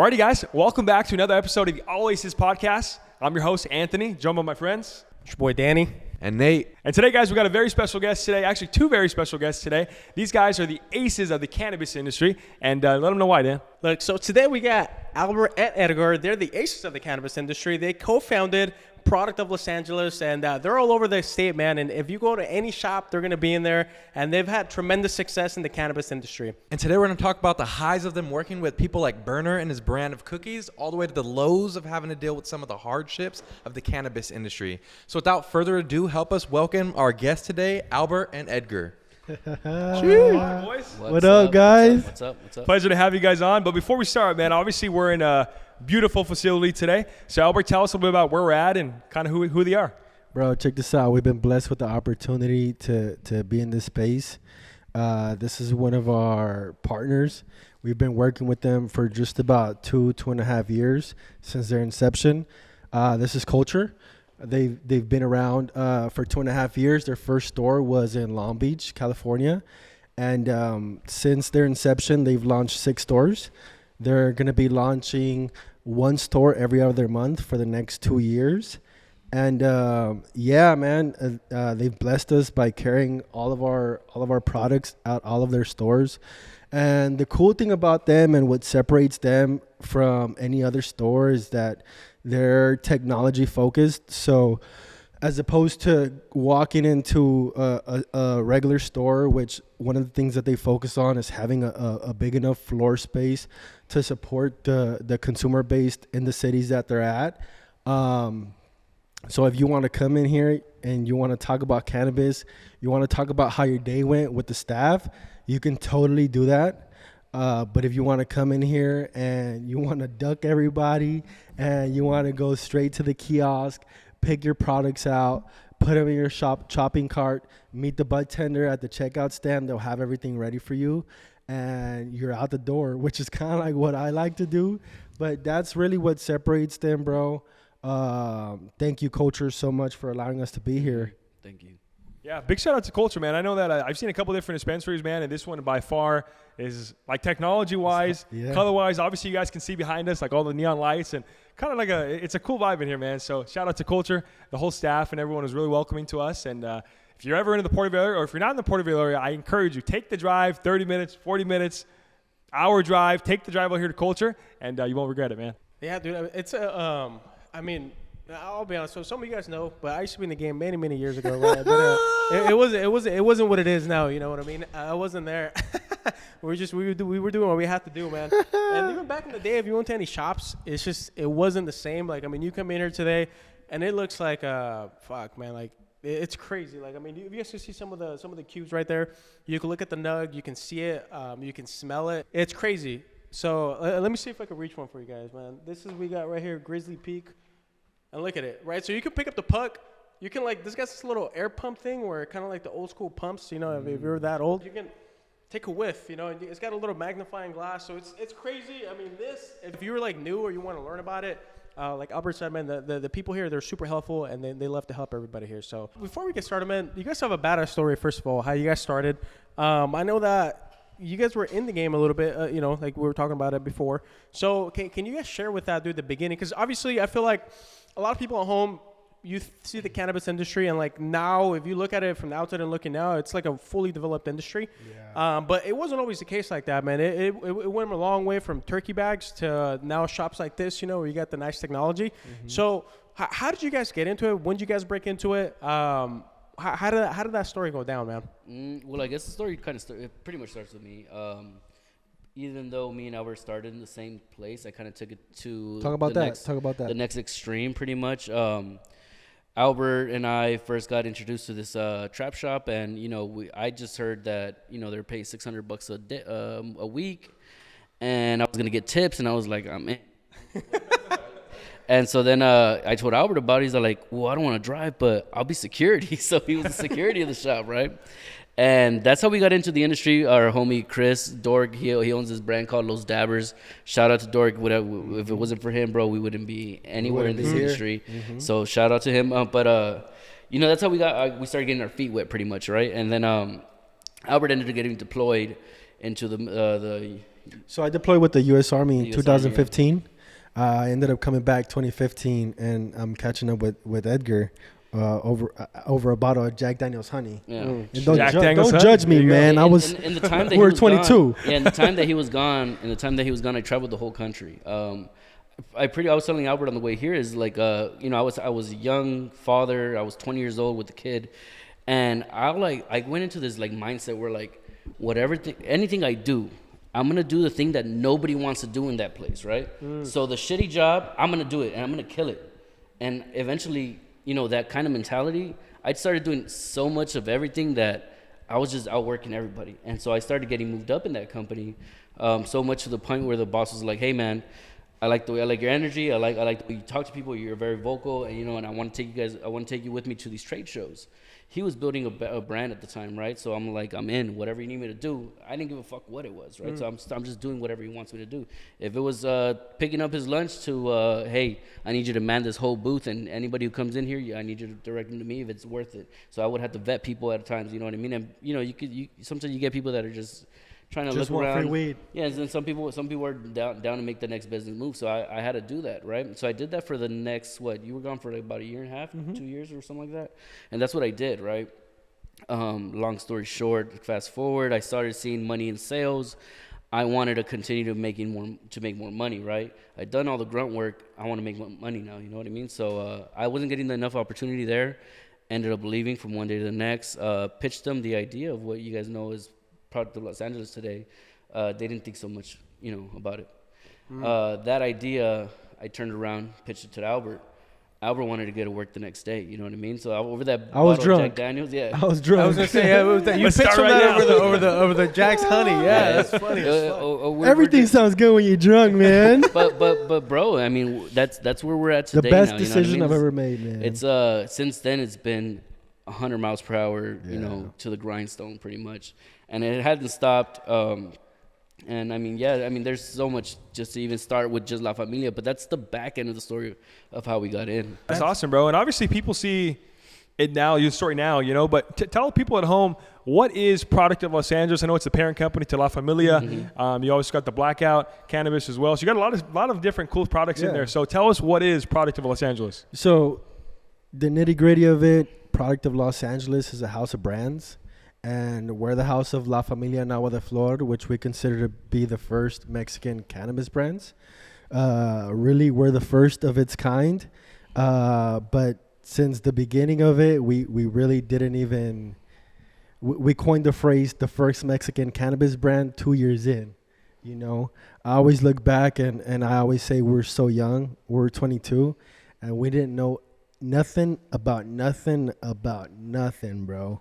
Alrighty, guys, welcome back to another episode of the Oasis Podcast. I'm your host, Anthony, joined by my friends. It's your boy, Danny. And Nate. And today, guys, we got a very special guest today. Actually, two very special guests today. These guys are the aces of the cannabis industry. And let them know why, Dan. Look, so today we got Albert and Edgar. They're the aces of the cannabis industry. They co-founded Product of Los Angeles, and they're all over the state, man. And if you go to any shop, they're going to be in there. And they've had tremendous success in the cannabis industry. And today we're going to talk about the highs of them working with people like Berner and his brand of cookies, all the way to the lows of having to deal with some of the hardships of the cannabis industry. So without further ado, help us welcome our guests today, Albert and Edgar. Hi, boys. What up, guys? What's up? Pleasure to have you guys on. But before we start, man, obviously we're in a beautiful facility today. So, Albert, tell us a little bit about where we're at and kind of who they are. Bro, check this out. We've been blessed with the opportunity to be in this space. This is one of our partners. We've been working with them for just about 2.5 years since their inception. This is Culture. They've been around for 2.5 years. Their first store was in Long Beach, California. And since their inception, they've launched 6 stores. They're going to be launching 1 store every other month for the next 2 years. And yeah, man, they've blessed us by carrying all of our products out all of their stores. And the cool thing about them and what separates them from any other store is that they're technology focused. So as opposed to walking into a regular store, which one of the things that they focus on is having a big enough floor space to support the consumer base in the cities that they're at. So if you want to come in here and you want to talk about cannabis, you want to talk about how your day went with the staff, you can totally do that. But if you want to come in here and you want to duck everybody and you want to go straight to the kiosk, pick your products out, put them in your shopping cart, meet the bud tender at the checkout stand, they'll have everything ready for you, and you're out the door, which is kind of like what I like to do. But that's really what separates them, bro. Thank you, Culture, so much for allowing us to be here. Thank you. Yeah, big shout out to Culture, man. I know that I've seen a couple different dispensaries, man, and this one by far is like technology-wise, color-wise. Obviously, you guys can see behind us like all the neon lights and kind of like it's a cool vibe in here, man. So shout out to Culture. The whole staff and everyone is really welcoming to us. And if you're ever in the Porterville area, or if you're not in the Porterville area, I encourage you, take the drive, 30 minutes, 40 minutes, hour drive. Take the drive out here to Culture, and you won't regret it, man. Yeah, dude. It's I mean, I'll be honest. So some of you guys know, but I used to be in the game many years ago. Right? But, it wasn't what it is now. You know what I mean? I wasn't there. we were doing what we had to do, man. And even back in the day, if you went to any shops, it wasn't the same. Like, I mean, you come in here today, and it looks like fuck, man. Like, it's crazy. Like, I mean, you guys can see some of the cubes right there. You can look at the nug. You can see it. You can smell it. It's crazy. So let me see if I can reach one for you guys, man. This is we got right here, Grizzly Peak. And look at it, right? So you can pick up the puck. You can this guy's this little air pump thing where kind of like the old school pumps, you know, if you're that old, you can take a whiff, you know, and it's got a little magnifying glass. So it's crazy. I mean, if you were like new or you want to learn about it, like Albert said, man, the people here, they're super helpful and they love to help everybody here. So before we get started, man, you guys have a badass story, first of all, how you guys started. I know that you guys were in the game a little bit, you know, like we were talking about it before. So can you guys share with that, dude, the beginning? Because obviously I feel like a lot of people at home, you see the cannabis industry, and like now, if you look at it from the outside and looking now, it's like a fully developed industry. Yeah. But it wasn't always the case like that, man. It went a long way from turkey bags to now shops like this, you know, where you got the nice technology. Mm-hmm. So how did you guys get into it? When did you guys break into it? How did that story go down, man? Well, I guess the story it pretty much starts with me. Even though me and Albert started in the same place, I kind of took it to the next extreme, pretty much. Albert and I first got introduced to this trap shop, and you know, I just heard that they're paying $600 a week, and I was gonna get tips, and I was like, I'm in. And so then I told Albert about it. He's like, well, I don't want to drive, but I'll be security. So he was the security of the shop, right? And that's how we got into the industry. Our homie Chris Dork, he owns this brand called Los Dabbers. Shout out to Dork. If it wasn't for him, bro, we wouldn't be anywhere in this industry. Mm-hmm. So shout out to him. But that's how we started getting our feet wet, pretty much, right? And then Albert ended up getting deployed into the So I deployed with the U.S. Army in The US 2015. I ended up coming back 2015, and I'm catching up with Edgar over a bottle of Jack Daniel's honey. Yeah. And Don't judge me, man. I was in the time that we were he was 22. Gone, in the time that he was gone, I traveled the whole country. I was telling Albert on the way here is like I was a young father. I was 20 years old with a kid, and I went into this like mindset where like anything I do, I'm gonna do the thing that nobody wants to do in that place, right? So the shitty job, I'm gonna do it and I'm gonna kill it. And eventually, that kind of mentality, I started doing so much of everything that I was just outworking everybody. And so I started getting moved up in that company, so much to the point where the boss was like, "Hey man, I like your energy. I like the way you talk to people. You're very vocal, and I want to take you with me to these trade shows." He was building a brand at the time, right? So I'm like, I'm in. Whatever you need me to do, I didn't give a fuck what it was, right? So I'm just doing whatever he wants me to do. If it was picking up his lunch to, hey, I need you to man this whole booth, and anybody who comes in here, I need you to direct them to me if it's worth it. So I would have to vet people at times, you know what I mean? And sometimes you get people that are just trying to Just look want around. free weed. Yeah, and then some people are down to make the next business move. So I had to do that, right? So I did that for the next, you were gone for like about a year and a half, 2 years or something like that. And that's what I did, right? Long story short, fast forward, I started seeing money in sales. I wanted to continue to make more money, right? I'd done all the grunt work. I want to make money now, you know what I mean? So I wasn't getting enough opportunity there. Ended up leaving from one day to the next. Pitched them the idea of what you guys know is product of Los Angeles today. They didn't think so much, about it. That idea, I turned around, pitched it to Albert. Albert wanted to get to work the next day, you know what I mean? So over that I was bottle of drunk. Jack Daniels, yeah. I was drunk. I was gonna say, you Let's pitched start from right that now. over the Jack's honey. Yeah, that's funny. Everything sounds good when you're drunk, man. But bro, I mean, that's where we're at The today. best now, decision I've ever ever made, man. It's since then it's been 100 miles per hour, to the grindstone pretty much, and it hasn't stopped. And I mean, there's so much just to even start with just La Familia, but that's the back end of the story of how we got in. That's awesome, bro. And obviously people see it now, your story now, but tell people at home, what is Product of Los Angeles? I know it's the parent company to La Familia. You always got the Blackout, Cannabis as well. So you got a lot of different cool products in there. So tell us, what is Product of Los Angeles? So the nitty gritty of it, Product of Los Angeles is a house of brands. And we're the house of La Familia Nahua de Flor, which we consider to be the first Mexican cannabis brands. Really, we're the first of its kind. But since the beginning of it, we really didn't even... We coined the phrase, the first Mexican cannabis brand 2 years in. I always look back and I always say we're so young. We're 22. And we didn't know nothing about nothing, bro.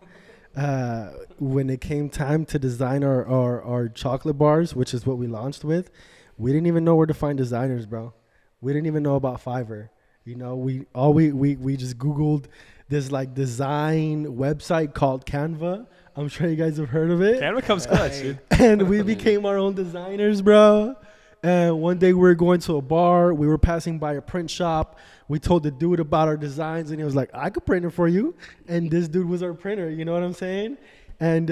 When it came time to design our chocolate bars, which is what we launched with, we didn't even know where to find designers, bro. We didn't even know about Fiverr. We just Googled this like design website called Canva. I'm sure you guys have heard of it. Canva comes clutch, dude. And we became our own designers, bro. And one day we were going to a bar. We were passing by a print shop. We told the dude about our designs, and he was like, I could print it for you. And this dude was our printer. You know what I'm saying? And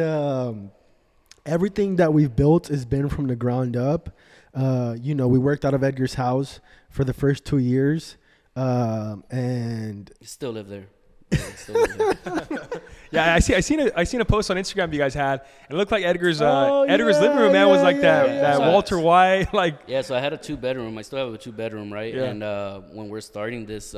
everything that we've built has been from the ground up. We worked out of Edgar's house for the first 2 years. And You still live there. Yeah, I seen a post on Instagram you guys had. It looked like Edgar's living room, man, was like that Walter White, like. Yeah, so I had a 2-bedroom. I still have a 2-bedroom, right? Yeah. And when we're starting this,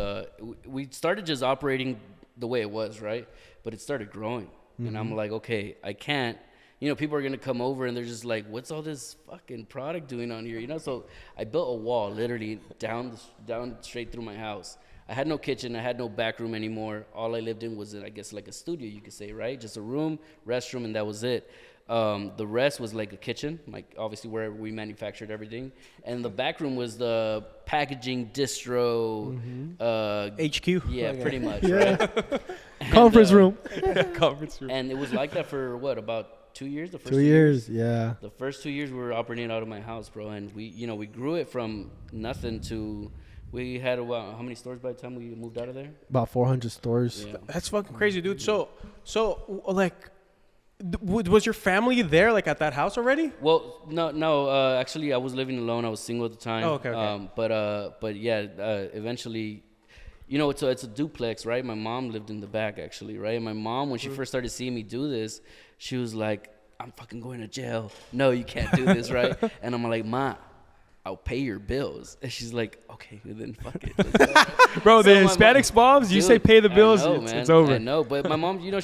we started just operating the way it was, right? But it started growing, and I'm like, okay, I can't. People are gonna come over and they're just like, "What's all this fucking product doing on here?" So I built a wall literally down straight through my house. I had no kitchen. I had no back room anymore. All I lived in was, I guess, like a studio, you could say, right? Just a room, restroom, and that was it. The rest was like a kitchen, like obviously where we manufactured everything. And the back room was the packaging, distro, HQ. Yeah, pretty much, Yeah. right? Conference room. Conference room. And it was like that for about 2 years? The first 2 years, yeah. The first 2 years we were operating out of my house, bro. And we grew it from nothing to... We had how many stores by the time we moved out of there? About 400 stores. Yeah. That's fucking crazy, dude. So like, Was your family there, like at that house already? Well, no. Actually, I was living alone. I was single at the time. Oh, okay. But yeah, eventually, you know, it's a duplex, right? My mom lived in the back, actually, right? And my mom, when she first started seeing me do this, she was like, "I'm fucking going to jail. No, you can't do this, right?" And I'm like, "Ma, I'll pay your bills." And she's like, "Okay, then fuck it." Bro, the Hispanics moms, you say pay the bills, it's over. I know, but my mom, you know,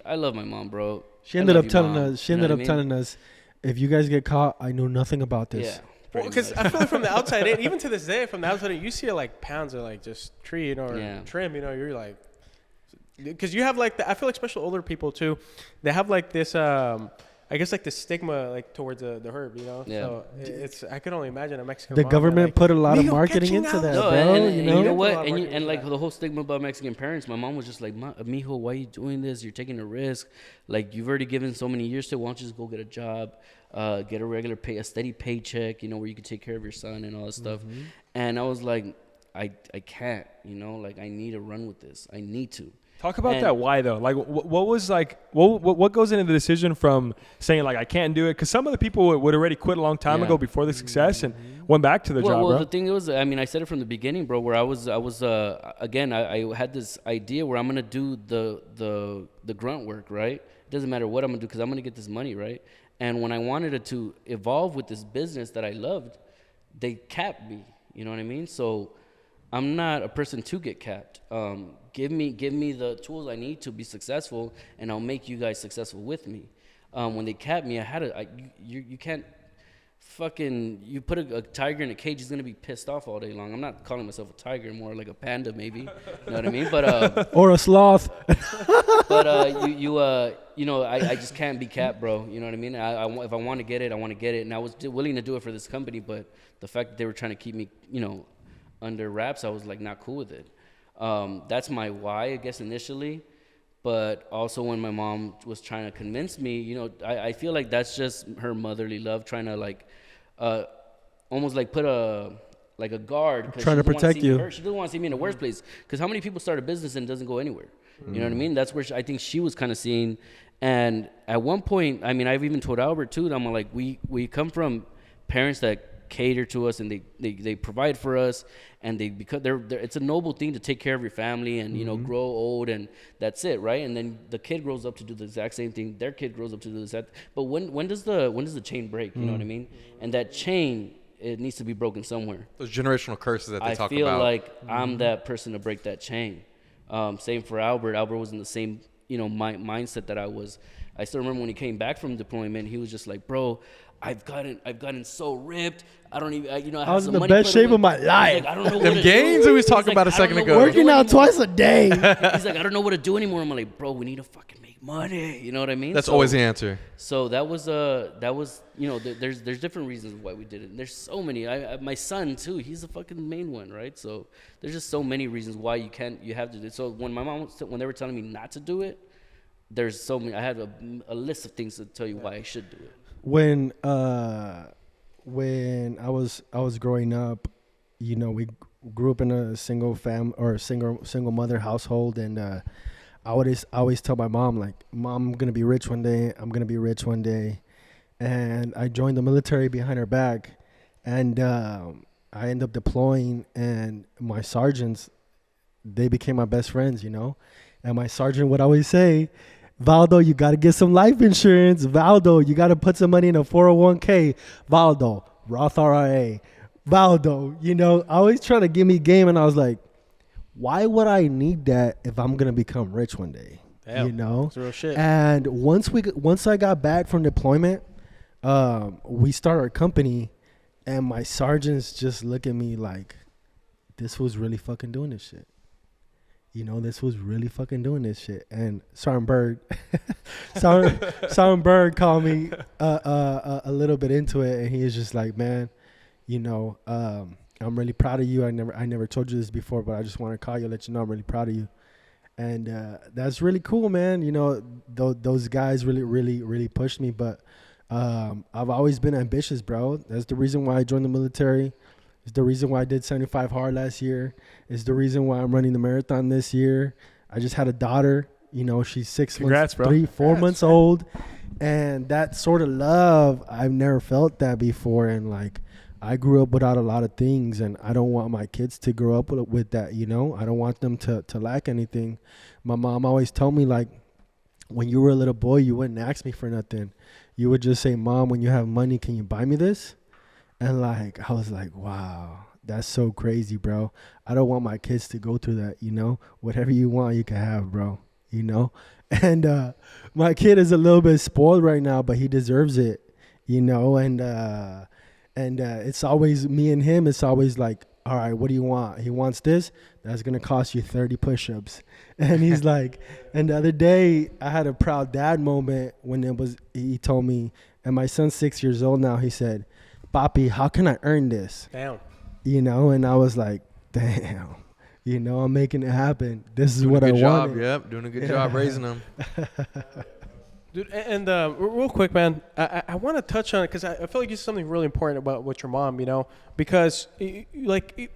I love my mom, bro. She ended up telling us, if you guys get caught, I know nothing about this. Yeah. Because I feel like from the outside in, even to this day, from the outside in, you see like pounds of like just tree, you know, or trim, you know, you're like, because you have like I feel like especially older people too, they have like this I guess like the stigma like towards the herb, you know. Yeah. So it's I can only imagine a Mexican. The government put a lot of marketing into that, bro. And you you know what? And like the whole stigma about Mexican parents, my mom was just like, "Mijo, why are you doing this? You're taking a risk. Like you've already given so many years to. Why don't you just go get a job, get a regular a steady paycheck, you know, where you can take care of your son and all that stuff." And I was like, I can't, you know, like I need to run with this. I need to. Talk about that why though. Like what was like what goes into the decision from saying like I can't do it? Because some of the people would already quit a long time ago before the success and went back to the job. Well, the thing was, I mean, I said it from the beginning, bro. Where I was again, I had this idea where I'm gonna do the grunt work, right? It doesn't matter what I'm gonna do because I'm gonna get this money, right? And when I wanted it to evolve with this business that I loved, they capped me. You know what I mean? So I'm not a person to get capped. Give me the tools I need to be successful, and I'll make you guys successful with me. When they capped me, you can't fucking, you put a tiger in a cage, he's gonna be pissed off all day long. I'm not calling myself a tiger, more like a panda maybe. You know what I mean? But or a sloth. But you know, I just can't be capped, bro. You know what I mean? If I want to get it, I want to get it, and I was willing to do it for this company. But the fact that they were trying to keep me, you know, under wraps, I was like not cool with it. That's my why, I guess, initially. But also when my mom was trying to convince me, you know, I feel like that's just her motherly love, trying to like, almost like put a guard. Trying to protect you. She doesn't want to see me in the worst place. Because how many people start a business and it doesn't go anywhere? You know what I mean? That's where I think she was kind of seeing. And at one point, I mean, I've even told Albert too, that I'm like, we come from parents that cater to us, and they provide for us, and because they're it's a noble thing to take care of your family and you know grow old, and that's it, right? And then the kid grows up to do the exact same thing. Their kid grows up to do the exact. But when does the chain break? You know what I mean? And that chain, it needs to be broken somewhere. Those generational curses that they talk about. I feel like I'm that person to break that chain. Same for Albert. Albert was in the same mindset that I was. I still remember when he came back from deployment, he was just like, "Bro, I've gotten so ripped. I don't even, I was in the best shape of my life." Like, I don't know them gains we was talking about a second ago. Working out twice a day. He's like, "I don't know what to do anymore." I'm like, "Bro, we need to fucking make money." You know what I mean? That's always the answer. So that was there's different reasons why we did it. And there's so many. My son too, he's the fucking main one, right? So there's just so many reasons why you have to do it. So when my mom when they were telling me not to do it, there's so many. I had a list of things to tell you why I should do it. When I was growing up, we grew up in a single mother household, and I always tell my mom, like, "Mom, I'm gonna be rich one day. I'm gonna be rich one day," and I joined the military behind her back, and I ended up deploying, and my sergeants, they became my best friends, and my sergeant would always say, "Valdo, you got to get some life insurance. Valdo, you got to put some money in a 401k. Valdo, Roth IRA. Valdo," always trying to give me game. And I was like, why would I need that if I'm going to become rich one day? Damn, that's real shit. And once I got back from deployment, we started our company, and my sergeants just look at me like, this was really fucking doing this shit. This was really fucking doing this shit. And Sergeant Berg called me a little bit into it, and he was just like, "Man, I'm really proud of you. I never told you this before, but I just want to call you, let you know I'm really proud of you." And that's really cool, man. Those guys really pushed me. But I've always been ambitious, bro. That's the reason why I joined the military. It's the reason why I did 75 hard last year. It's the reason why I'm running the marathon this year. I just had a daughter, You know, she's 6 Congrats, months, bro. 4 months old. And that sort of love, I've never felt that before. And like, I grew up without a lot of things, and I don't want my kids to grow up with that, you know? I don't want them to lack anything. My mom always told me, like, when you were a little boy, you wouldn't ask me for nothing. You would just say, Mom, when you have money, can you buy me this? And like, I was like, wow, that's so crazy, bro. I don't want my kids to go through that, you know? Whatever you want, you can have, bro, you know? And my kid is a little bit spoiled right now, but he deserves it, you know? And it's always me and him. It's always like, all right, what do you want? He wants this. That's going to cost you 30 push-ups. And he's like, and the other day I had a proud dad moment when he told me, and my son's 6 years old now, he said, Papi, how can I earn this? Damn. You know, and I was like, damn, you know, I'm making it happen. This is what I wanted. Yep, doing a good job raising them. Dude, and real quick, man, I want to touch on it because I feel like it's something really important about with your mom, you know, because like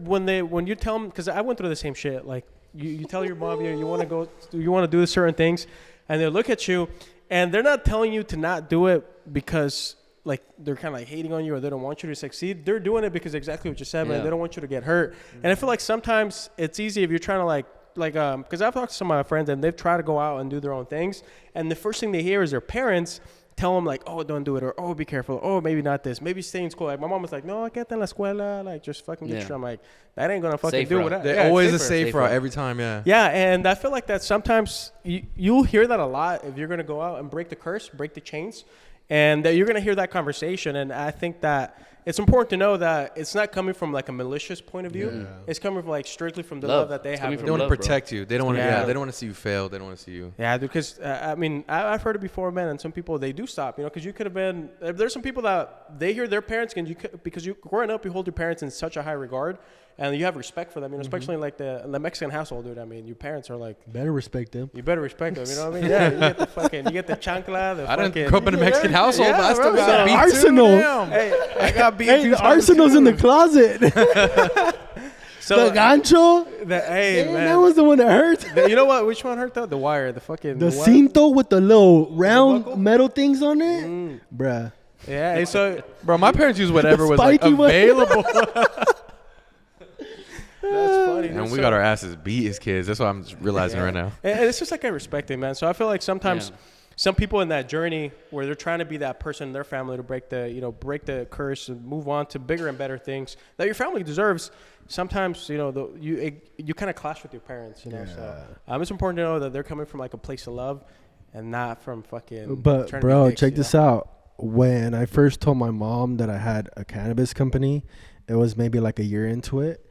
when you tell them, because I went through the same shit, like you tell your mom you want to do certain things, and they look at you, and they're not telling you to not do it because like they're kind of like hating on you or they don't want you to succeed. They're doing it because exactly what you said, man. They don't want you to get hurt. And I feel like sometimes it's easy if you're trying to like because I've talked to some of my friends and they've tried to go out and do their own things, and the first thing they hear is their parents tell them like, oh, don't do it, or oh, be careful, oh, maybe not this, maybe stay in school. Like my mom was like, no, quédate en la escuela, like just fucking get straight. I'm like, that ain't gonna fucking do it. They're always a safe route every time, Yeah, and I feel like that sometimes you'll hear that a lot if you're gonna go out and break the curse, break the chains, and that you're gonna hear that conversation. And I think that it's important to know that it's not coming from like a malicious point of view. Yeah. It's coming from like strictly from the love that they have. They want to protect you. They don't want to. Yeah, they don't want to see you fail. They don't want to see you. Yeah, because I mean, I've heard it before, man. And some people they do stop, you know, because you could have been. There's some people that they hear their parents, and because you growing up, you hold your parents in such a high regard, and you have respect for them. You know, especially like the Mexican household, dude. I mean, your parents are like better respect them. You better respect them. You know what I mean? Yeah, you get the chancla. I didn't grow up in a Mexican household, but I still got beat Arsenal. Hey, I got beat. Hey, the Arsenal's in the closet. So the gancho. Man, that was the one that hurt. You know what? Which one hurt though? The wire, the cinto with the little round metal things on it, bruh. Yeah. So, bro, my parents used whatever was like available. That's funny. And we got our asses beat as kids. That's what I'm realizing right now. And it's just like I respect it, man. So I feel like sometimes some people in that journey where they're trying to be that person in their family to break the curse and move on to bigger and better things that your family deserves. Sometimes, you know, you kind of clash with your parents, you know. So it's important to know that they're coming from like a place of love and not from fucking. But bro, check this out. When I first told my mom that I had a cannabis company, it was maybe like a year into it.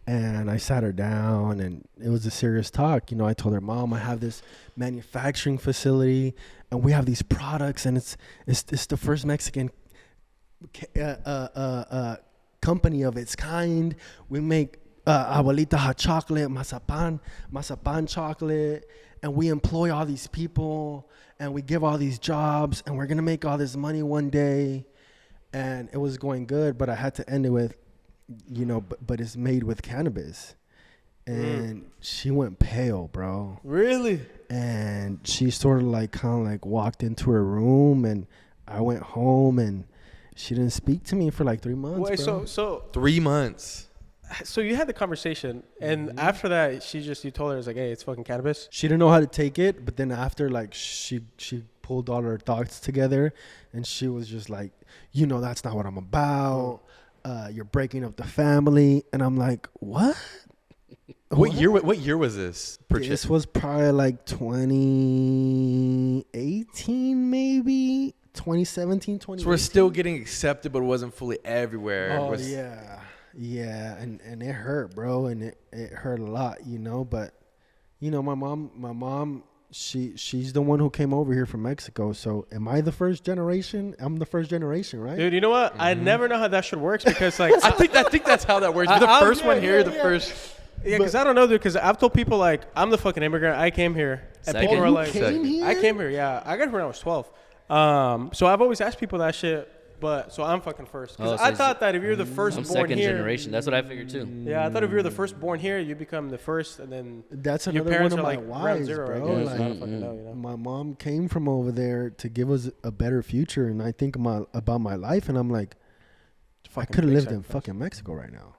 And I sat her down, and it was a serious talk. You know, I told her, Mom, I have this manufacturing facility, and we have these products, and it's the first Mexican company of its kind. We make abuelita hot chocolate, Mazapan chocolate, and we employ all these people, and we give all these jobs, and we're gonna make all this money one day. And it was going good, but I had to end it with, you know, but it's made with cannabis. And she went pale, bro. Really? And she sort of like kind of like walked into her room, and I went home, and she didn't speak to me for like 3 months. Wait, bro. so 3 months. So you had the conversation, and after that, you told her, it's like, hey, it's fucking cannabis. She didn't know how to take it, but then after, like, she pulled all her thoughts together, and she was just like, you know, that's not what I'm about. You're breaking up the family. And I'm like, what? What year was this? This was probably like 2018, maybe 2017, 2018. So we're still getting accepted, but it wasn't fully everywhere. Oh, yeah. And it hurt, bro. And it hurt a lot, you know. But, you know, my mom, she's the one who came over here from Mexico. So am I the first generation? I'm the first generation, right? Dude, you know what? I never know how that shit works because, like, I think that's how that works. You're the first one here, the first. Yeah, because I don't know, dude. Because I've told people, like, I'm the fucking immigrant. I came here, and Second. people are like, came here? I came here. Yeah, I got here when I was 12. So I've always asked people that shit. But so I'm fucking first. Because I thought that if you're the first I'm born second here, generation. That's what I figured too. Yeah, I thought if you're the first born here, you become the first, and then that's your another parents one of are my like round whys, zero. bro. I guess. Like, I don't fucking know, you know. My mom came from over there to give us a better future, and I think about my life, and I'm like, I could have lived in fucking Mexico right now.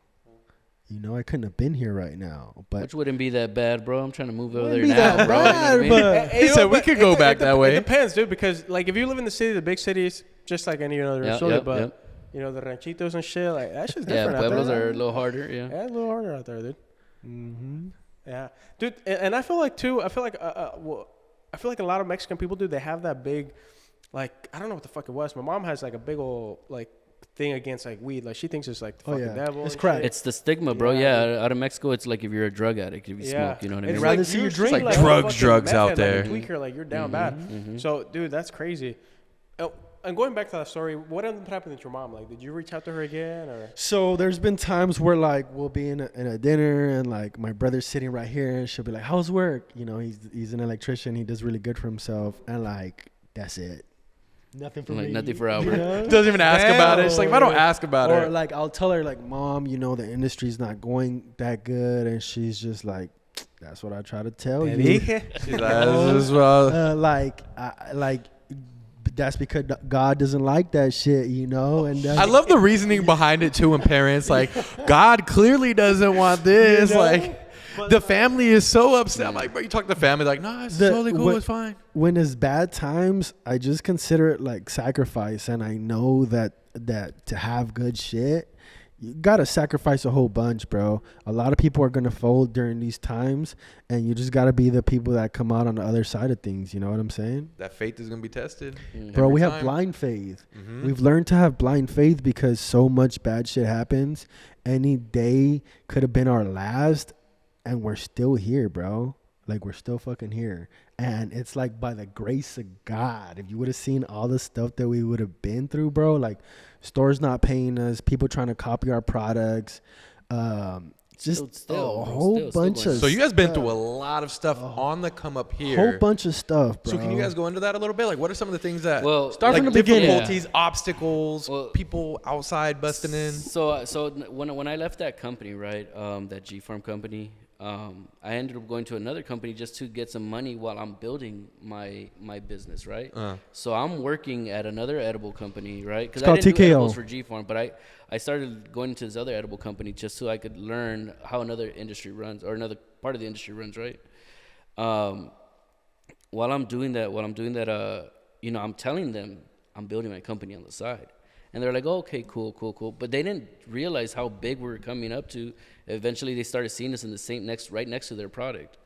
You know, I couldn't have been here right now. But which wouldn't be that bad, bro. I'm trying to move over there be now, that bro. bad, You know what I mean? but He said we could go back that way. It depends, dude. Because like if you live in the city, the big cities, just like any other but you know the ranchitos and shit, like that shit's different. Yeah, out pueblos there. are a little harder. Yeah, it's a little harder out there, dude. Yeah, dude. And I feel like too. I feel like I feel like a lot of Mexican people, dude. They have that big, like I don't know what the fuck it was. My mom has like a big old like thing against like weed. Like she thinks it's like the fucking devil. It's crack. it's the stigma, bro. Yeah, out of Mexico, it's like if you're a drug addict, if you smoke, you know what I mean? It's rather like see you you drink. drink Like like drugs out there. Like a tweaker, like you're down bad. So, dude, that's crazy. Oh, and going back to that story, what ended up happening with your mom? Like, did you reach out to her again, or? So there's been times where like we'll be in a dinner and like my brother's sitting right here and she'll be like, "How's work?" You know, he's an electrician. He does really good for himself, and like that's it. Nothing for me. Nothing for Albert. You know? Doesn't even ask about it. It's like if I don't ask about or it. like I'll tell her like, "Mom, you know the industry's not going that good," and she's just like, "That's what I try to tell you." She's like, as well. Like that's because God doesn't like that shit, you know. And I love the reasoning behind it too. And parents like, God clearly doesn't want this. You know? Like. The family is so upset. I'm like, bro, you talk to the family, like, nah, it's totally cool. It's fine. When it's bad times, I just consider it like sacrifice. And I know that to have good shit, you got to sacrifice a whole bunch, bro. A lot of people are going to fold during these times. And you just got to be the people that come out on the other side of things. You know what I'm saying? That faith is going to be tested. Bro, we have blind faith. We've learned to have blind faith because so much bad shit happens. Any day could have been our last. And we're still here, bro. Like, we're still fucking here. And it's like by the grace of God. If you would have seen all the stuff that we would have been through, bro, like stores not paying us, people trying to copy our products, just a whole bunch of stuff. So you guys been through a lot of stuff on the come up here. Whole bunch of stuff, bro. So can you guys go into that a little bit? Like, what are some of the things that start like from the beginning? Difficulties, obstacles, people outside busting in. So when I left that company, right, that G Farm company, I ended up going to another company just to get some money while I'm building my business, right? So I'm working at another edible company, right? Because I didn't do edibles for G Farm, but I started going to this other edible company just so I could learn how another industry runs or another part of the industry runs, right? While I'm doing that, you know, I'm telling them I'm building my company on the side. And they're like, oh, okay, cool. But they didn't realize how big we were coming up to. Eventually, they started seeing us in the same right next to their product.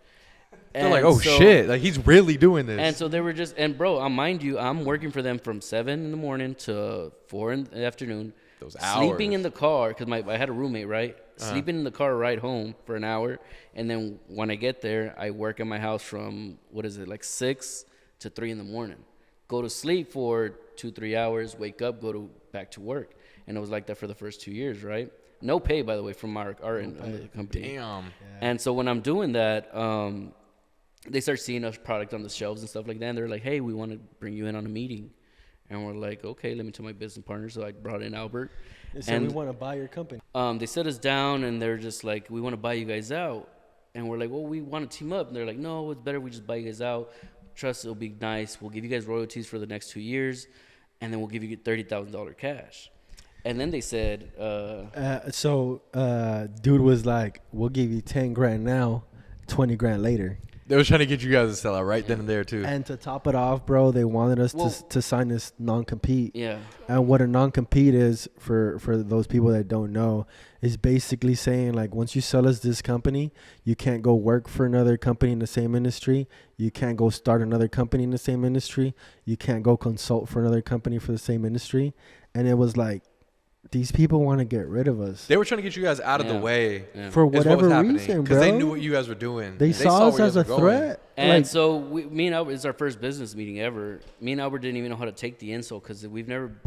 They're like, oh, shit. Like, he's really doing this. And so they were just, and bro, mind you, I'm working for them from 7 in the morning to 4 in the afternoon. Those hours. Sleeping in the car, because I had a roommate, right? Sleeping in the car ride home for an hour. And then when I get there, I work at my house from, 6 to 3 in the morning. Go to sleep for 2-3 hours, wake up, back to work. And it was like that for the first 2 years, right? No pay, by the way, from our company. Damn. Yeah. And so when I'm doing that, they start seeing us product on the shelves and stuff like that. And they're like, hey, we want to bring you in on a meeting. And we're like, okay, let me tell my business partner. So I brought in Albert. And we want to buy your company. They set us down and they're just like, we want to buy you guys out. And we're like, well, we want to team up. And they're like, no, it's better we just buy you guys out. Trust, it'll be nice. We'll give you guys royalties for the next 2 years. And then we'll give you $30,000 cash. And then they said, dude was like, we'll give you 10 grand now, 20 grand later. They were trying to get you guys to sell out right then and there too. And to top it off, bro, they wanted us to sign this non-compete. Yeah. And what a non-compete is, for those people that don't know, is basically saying, like, once you sell us this company, you can't go work for another company in the same industry. You can't go start another company in the same industry. You can't go consult for another company for the same industry. And it was like, these people want to get rid of us. They were trying to get you guys out of the way for whatever reason, because they knew what you guys were doing. They saw us as a threat. And so me and Albert, it's our first business meeting ever. Me and Albert didn't even know how to take the insult because we don't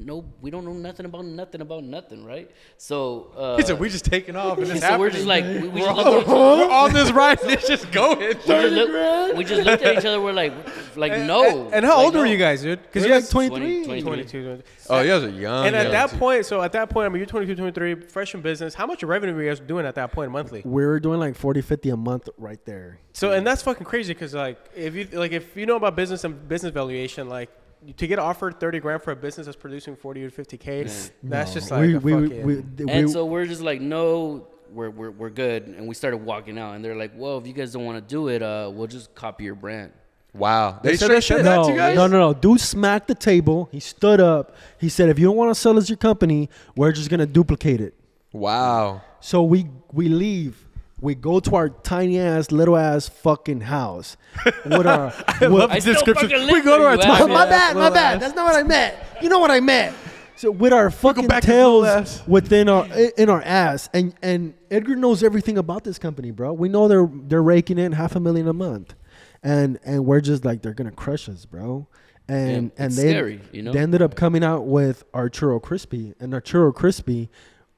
know nothing about nothing, right? So he said we just taking off and it's so happening. we're just like we're on this ride and it's just going. We just looked at each other. We're like no. And how old were you guys, dude? Because you're like 23. 22. Oh, you guys are young. And at that point, I mean, you're 22, 23, fresh in business. How much revenue were you guys doing at that point monthly? We were doing like 40, 50 a month right there. So, and that's fucking crazy because if you know about business and business valuation, like to get offered 30 grand for a business that's producing 40 or 50K, that's just like and so we're just like, no, we're good. And we started walking out and they're like, well, if you guys don't want to do it, we'll just copy your brand. Wow. They straight said that to you guys? No. Dude smacked the table. He stood up. He said, if you don't want to sell us your company, we're just going to duplicate it. Wow. So we leave. We go to our tiny ass, little ass fucking house. With our, I love the description. We go to our tiny. My bad. That's not what I meant. You know what I meant. So with our fucking tails within in our ass, and Edgar knows everything about this company, bro. We know they're raking in $500,000 a month, and we're just like, they're gonna crush us, bro. And they scary, you know? They ended up coming out with our Churro Crispy, and our Churro Crispy,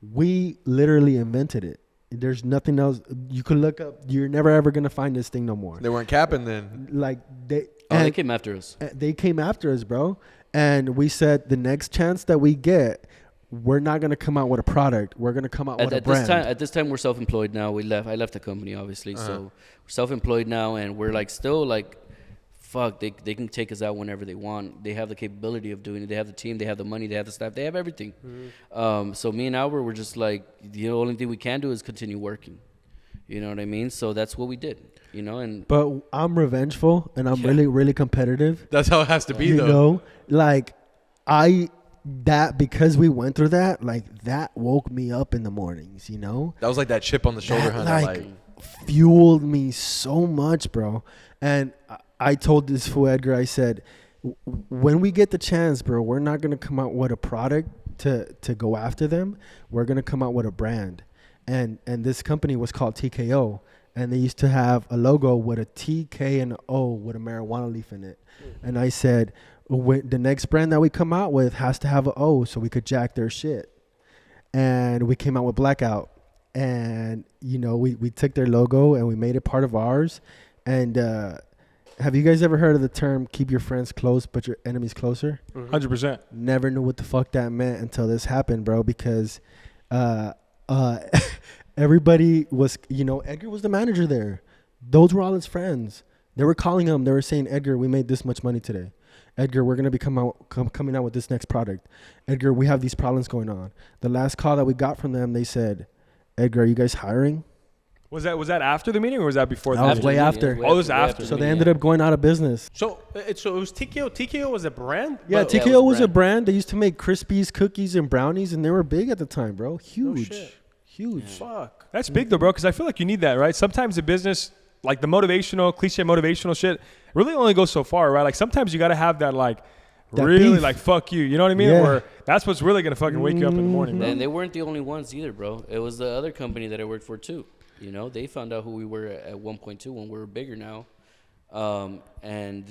we literally invented it. There's nothing else you could look up. You're never ever gonna find this thing no more. They weren't capping then. Like they came after us. They came after us, bro. And we said the next chance that we get, we're not gonna come out with a product. We're gonna come out with a brand. At this time, we're self-employed now. I left the company, obviously, so we're self-employed now, and we're like still like, fuck, they can take us out whenever they want. They have the capability of doing it. They have the team. They have the money. They have the staff. They have everything. Mm-hmm. So me and Albert were just like, the only thing we can do is continue working. You know what I mean? So that's what we did. You know, but I'm revengeful and I'm really, really competitive. That's how it has to be, though. You know, like because we went through that, like that woke me up in the mornings. You know, that was like that chip on the shoulder, like fueled me so much, bro. And I told this fool Edgar, I said, when we get the chance, bro, we're not gonna come out with a product to go after them. We're gonna come out with a brand, and this company was called TKO. And they used to have a logo with a TK and an O with a marijuana leaf in it. And I said, the next brand that we come out with has to have an O so we could jack their shit. And we came out with Blackout. And, you know, we took their logo and we made it part of ours. And have you guys ever heard of the term, keep your friends close but your enemies closer? 100%. Never knew what the fuck that meant until this happened, bro, because everybody was, you know, Edgar was the manager there. Those were all his friends. They were calling him. They were saying, Edgar, we made this much money today. Edgar, we're going to be coming out with this next product. Edgar, we have these problems going on. The last call that we got from them, they said, Edgar, are you guys hiring? Was that after the meeting or was that before? That was way after. Oh, it was after. So they ended up going out of business. So it was TKO. TKO was a brand? Yeah, TKO was a brand. They used to make Krispies, cookies, and brownies, and they were big at the time, bro. Huge. No shit. Huge. Yeah. Fuck. That's big though, bro, because I feel like you need that, right? Sometimes a business, like the cliche motivational shit, really only goes so far, right? Like sometimes you got to have that, like, that really beef. Like, fuck you. You know what I mean? Yeah. Or that's what's really going to fucking wake you up in the morning, bro. And they weren't the only ones either, bro. It was the other company that I worked for too. You know, they found out who we were at 1.2 when we were bigger now. And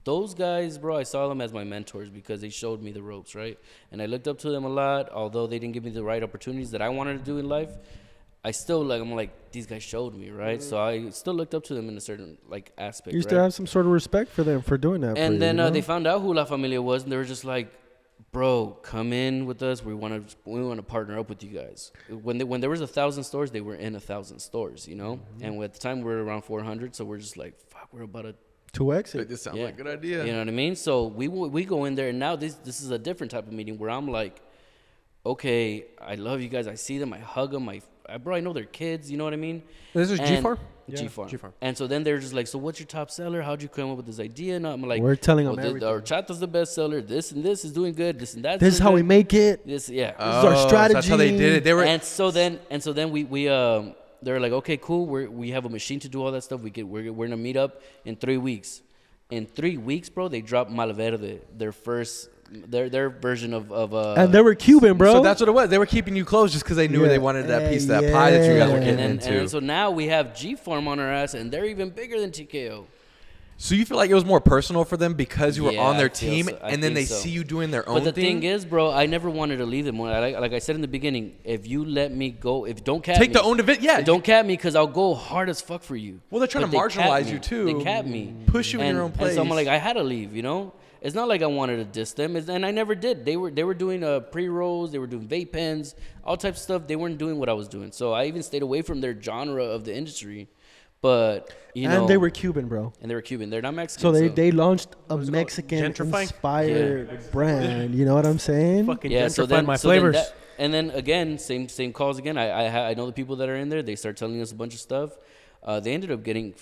those guys, bro, I saw them as my mentors because they showed me the ropes, right? And I looked up to them a lot, although they didn't give me the right opportunities that I wanted to do in life. I still, I'm like, these guys showed me, right? So I still looked up to them in a certain, like, aspect, You used to have some sort of respect for them for doing that. And then they found out who La Familia was, and they were just like, bro, come in with us. We want to partner up with you guys. When there was 1,000 stores, they were in 1,000 stores, you know? Mm-hmm. And at the time, we were around 400, so we're just like, fuck, we're about to 2X it. This sounds like a good idea. You know what I mean? So we go in there, and now this is a different type of meeting where I'm like, okay, I love you guys. I see them. I hug them. Bro, I know their kids. You know what I mean? This is G-Farm? Yeah. G-Farm. And so then they're just like, so what's your top seller? How'd you come up with this idea? And I'm like, we're telling them everything. Horchata's the best seller. This and this is doing good. This and that. This is how we make it. This is our strategy. That's how they did it. And so then we they're like, okay, cool. We have a machine to do all that stuff. We're gonna meet up in 3 weeks. In 3 weeks, bro, they dropped Malverde, their first their version of and they were Cuban, bro. So that's what it was. They were keeping you close just because they knew they wanted that piece of that pie that you guys were getting into. And so now we have G Farm on our ass, and they're even bigger than TKO. So you feel like it was more personal for them because you were on their team, and then they see you doing their own thing? But the thing is, bro, I never wanted to leave them. Like I said in the beginning, if you let me go, if don't cap me. Take the own event, yeah. Don't cap me because I'll go hard as fuck for you. Well, they're trying to marginalize you, too. They cap me. Push you in your own place. And so I'm like, I had to leave, you know? It's not like I wanted to diss them, and I never did. They were doing pre-rolls, they were doing vape pens, all types of stuff. They weren't doing what I was doing. So I even stayed away from their genre of the industry. But they were Cuban, bro. And they were Cuban. They're not Mexican. So they launched a Mexican-inspired brand. You know what I'm saying? Fucking gentrifying my flavors. And then again, same calls again. I know the people that are in there. They start telling us a bunch of stuff. They ended up getting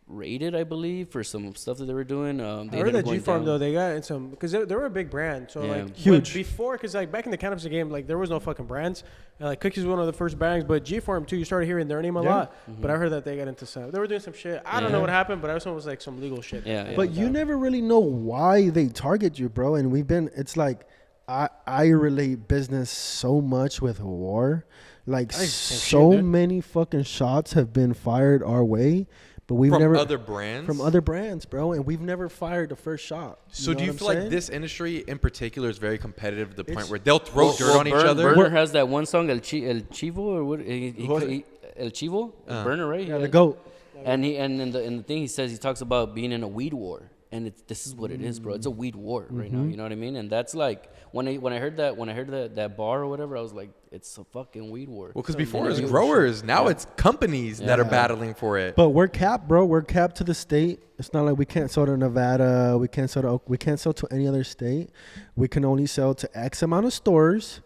rated, I believe, for some stuff that they were doing. I heard that G Farm though, they got in some because they were a big brand. So like huge before, because like back in the cannabis game, like there was no fucking brands. Like Cookies was one of the first brands, but G Farm too. You started hearing their name a lot. Mm-hmm. But I heard that they got into some. They were doing some shit. I don't know what happened, but I also was like some legal shit. But you never really know why they target you, bro. And it's like I relate business so much with war. Like so many fucking shots have been fired our way. But we've never other brands? From other brands, bro, and we've never fired the first shot. So do you feel like this industry in particular is very competitive to the point where they'll throw dirt on each other? Burner has that one song, El Chivo, or what? El Chivo? Burner, right? Yeah, the GOAT. And in the thing he says, he talks about being in a weed war. And this is what it is, bro. It's a weed war right now. You know what I mean? And that's like when I heard that bar or whatever, I was like, it's a fucking weed war. Well, because before it was growers, now it's companies that are battling for it. But we're capped, bro. We're capped to the state. It's not like we can't sell to Nevada. We can't sell to any other state. We can only sell to X amount of stores,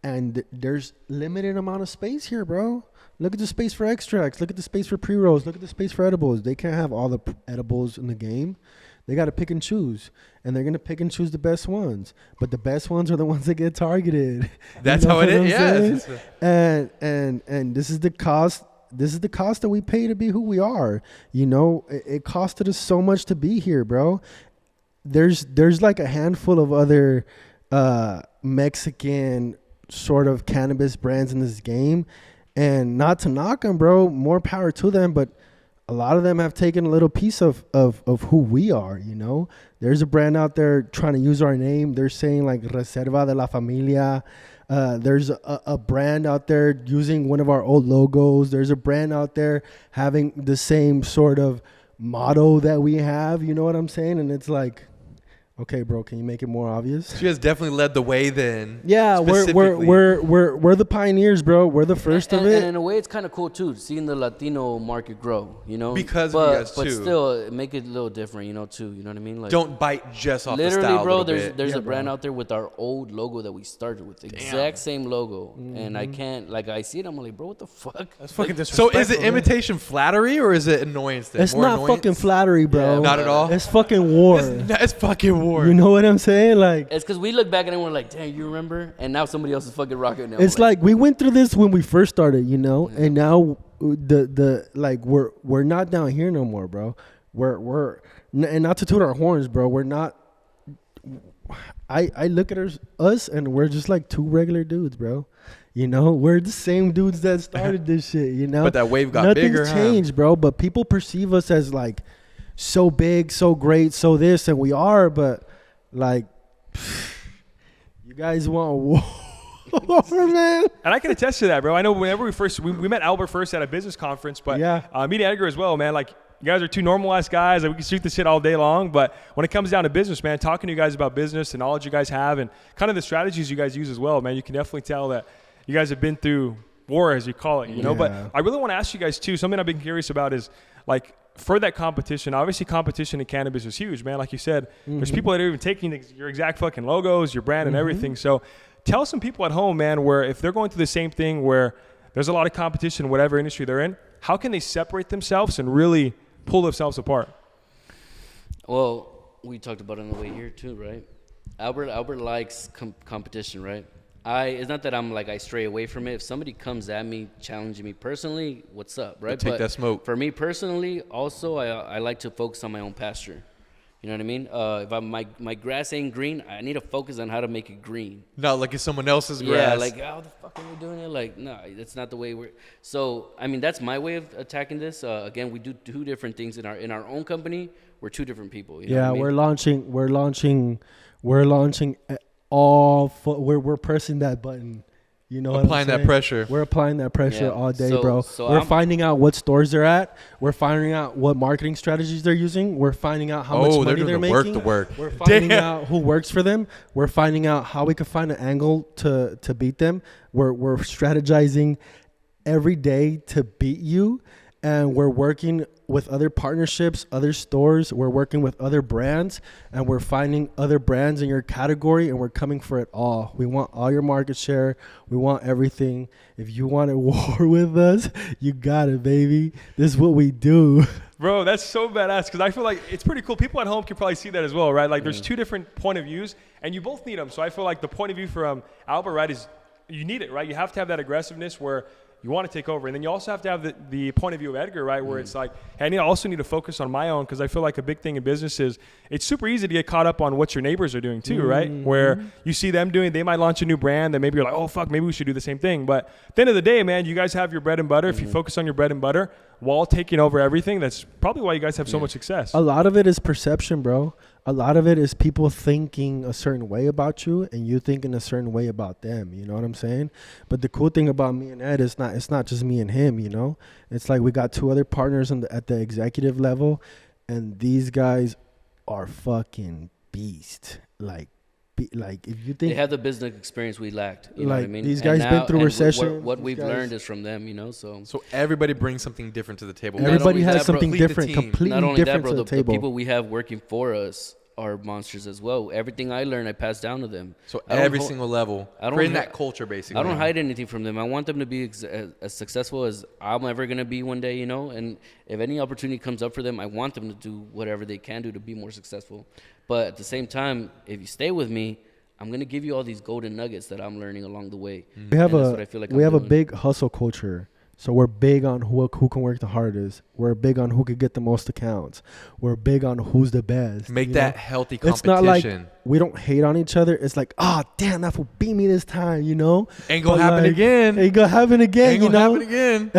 and there's limited amount of space here, bro. Look at the space for extracts. Look at the space for pre-rolls. Look at the space for edibles. They can't have all the edibles in the game. They got to pick and choose, and they're going to pick and choose the best ones. But the best ones are the ones that get targeted. That's how it is. Yeah. And this is the cost. This is the cost that we pay to be who we are. You know, it costed us so much to be here, bro. There's like a handful of other Mexican sort of cannabis brands in this game, and not to knock them, bro. More power to them, but a lot of them have taken a little piece of who we are, you know. There's a brand out there trying to use our name. They're saying like Reserva de la Familia. There's a brand out there using one of our old logos. There's a brand out there having the same sort of motto that we have. You know what I'm saying? And it's like, okay, bro, can you make it more obvious? She has definitely led the way then. Yeah, we're the pioneers, bro. We're the first of it. And in a way, it's kind of cool too, seeing the Latino market grow. You know, because of you guys but still make it a little different. You know, too. You know what I mean? Like, don't bite just off the style. Literally, bro. There's a brand out there with our old logo that we started with, the exact same logo, and I can't I see it. I'm like, bro, what the fuck? That's fucking disrespectful. So is it imitation flattery or is it annoyance? Then? It's not fucking flattery, bro. Yeah, not at all. It's fucking war. It's fucking war. You know what I'm saying? Like, it's because we look back and we're like, damn, you remember? And now somebody else is fucking rocking now. It's like we went through this when we first started, you know, and now we're not down here no more, bro. We're and not to toot our horns, bro. We're not. I look at us and we're just like two regular dudes, bro. You know, we're the same dudes that started this shit. You know, but that wave got bigger. Nothing's changed, bro. But people perceive us as like so big, so great, so this, and we are, but. Like, you guys want war, man? And I can attest to that, bro. I know whenever we met Albert first at a business conference, but meeting Edgar as well, man. Like, you guys are two normalized guys. Like, we can shoot this shit all day long, but when it comes down to business, man, talking to you guys about business and knowledge you guys have and kind of the strategies you guys use as well, man, you can definitely tell that you guys have been through war, as you call it, you know? But I really want to ask you guys, too, something I've been curious about is, like, for that competition, obviously competition in cannabis is huge, man. Like you said, there's people that are even taking your exact fucking logos, your brand and everything. So tell some people at home, man, where if they're going through the same thing where there's a lot of competition in whatever industry they're in, how can they separate themselves and really pull themselves apart? Well, we talked about it on the way here too, right? Albert likes competition, right? It's not that I'm like I stray away from it. If somebody comes at me, challenging me personally, what's up, right? Take that smoke. For me personally, also, I like to focus on my own pasture. You know what I mean? If my grass ain't green, I need to focus on how to make it green. Not like it's someone else's grass. Yeah, like, how the fuck are we doing it? Like, no, that's not the way we're. So, I mean, that's my way of attacking this. Again, we do two different things in our own company. We're two different people. You know what I mean? We're launching we're pressing that button. You know, applying that pressure. We're applying that pressure all day, bro. So we're finding out what stores they're at. We're finding out what marketing strategies they're using. We're finding out how much money they're making. We're finding out who works for them. We're finding out how we can find an angle to beat them. We're strategizing every day to beat you, and we're working with other partnerships, other stores. We're working with other brands, and we're finding other brands in your category, and we're coming for it all. We want all your market share. We want everything. If you want a war with us, you got it, baby. This is what we do. Bro, that's so badass, because I feel like it's pretty cool. People at home can probably see that as well, right? Like, there's two different point of views, and you both need them. So I feel like the point of view from Albert, right, is you need it, right? You have to have that aggressiveness where you want to take over. And then you also have to have the point of view of Edgar, right, where it's like, hey, I also need to focus on my own, because I feel like a big thing in business is it's super easy to get caught up on what your neighbors are doing too, right? Where you see them doing, they might launch a new brand, then maybe you're like, oh, fuck, maybe we should do the same thing. But at the end of the day, man, you guys have your bread and butter. If you focus on your bread and butter while taking over everything, that's probably why you guys have so much success. A lot of it is perception, bro. A lot of it is people thinking a certain way about you and you thinking a certain way about them. You know what I'm saying? But the cool thing about me and Ed is it's not just me and him, you know? It's like we got two other partners at the executive level, and these guys are fucking beast. Like if you think they have the business experience we lacked, you know what I mean? These guys been through recession. What we've learned is from them, you know. So everybody brings something different to the table. Everybody has something different, completely different to the table. The people we have working for us are monsters as well. Everything I learn, I pass down to them. So every single level, creating that culture, basically. I don't hide anything from them. I want them to be as successful as I'm ever going to be one day, you know. And if any opportunity comes up for them, I want them to do whatever they can do to be more successful. But at the same time, if you stay with me, I'm going to give you all these golden nuggets that I'm learning along the way. We have a big hustle culture. So we're big on who can work the hardest. We're big on who could get the most accounts. We're big on who's the best. Make that healthy competition. It's not like we don't hate on each other. It's like, damn, that fool beat me this time, you know? Ain't gonna happen again. Ain't gonna happen again, you know? Happen again.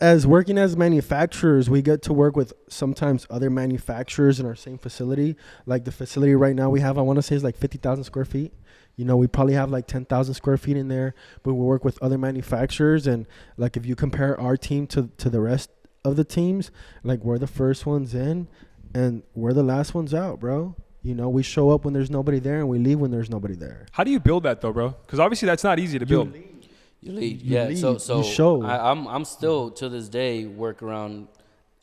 As working as manufacturers, we get to work with sometimes other manufacturers in our same facility. Like the facility right now we have, I want to say is like 50,000 square feet. You know, we probably have like 10,000 square feet in there, but we work with other manufacturers. And like, if you compare our team to the rest of the teams, like we're the first ones in and we're the last ones out, bro. You know, we show up when there's nobody there and we leave when there's nobody there. How do you build that though, bro? Because obviously that's not easy to build. You lead. Yeah. So I'm still to this day work around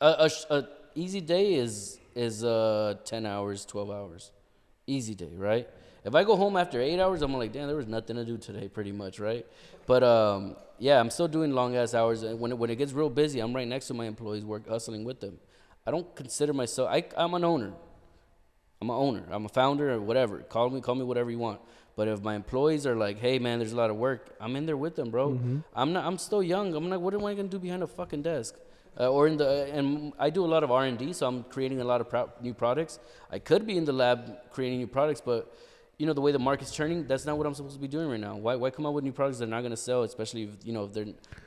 a easy day is 10 hours, 12 hours. Easy day, right? If I go home after 8 hours, I'm like, damn, there was nothing to do today, pretty much, right? But yeah, I'm still doing long ass hours. And when it gets real busy, I'm right next to my employees, hustling with them. I don't consider myself. I'm an owner. I'm an owner. I'm a founder or whatever. Call me whatever you want. But if my employees are like, hey man, there's a lot of work, I'm in there with them, bro. Mm-hmm. I'm still young. I'm like, what am I gonna do behind a fucking desk? And I do a lot of R&D, so I'm creating a lot of new products. I could be in the lab creating new products, but you know, the way the market's turning, that's not what I'm supposed to be doing right now. Why come up with new products that are not going to sell, especially if, you know, if they're,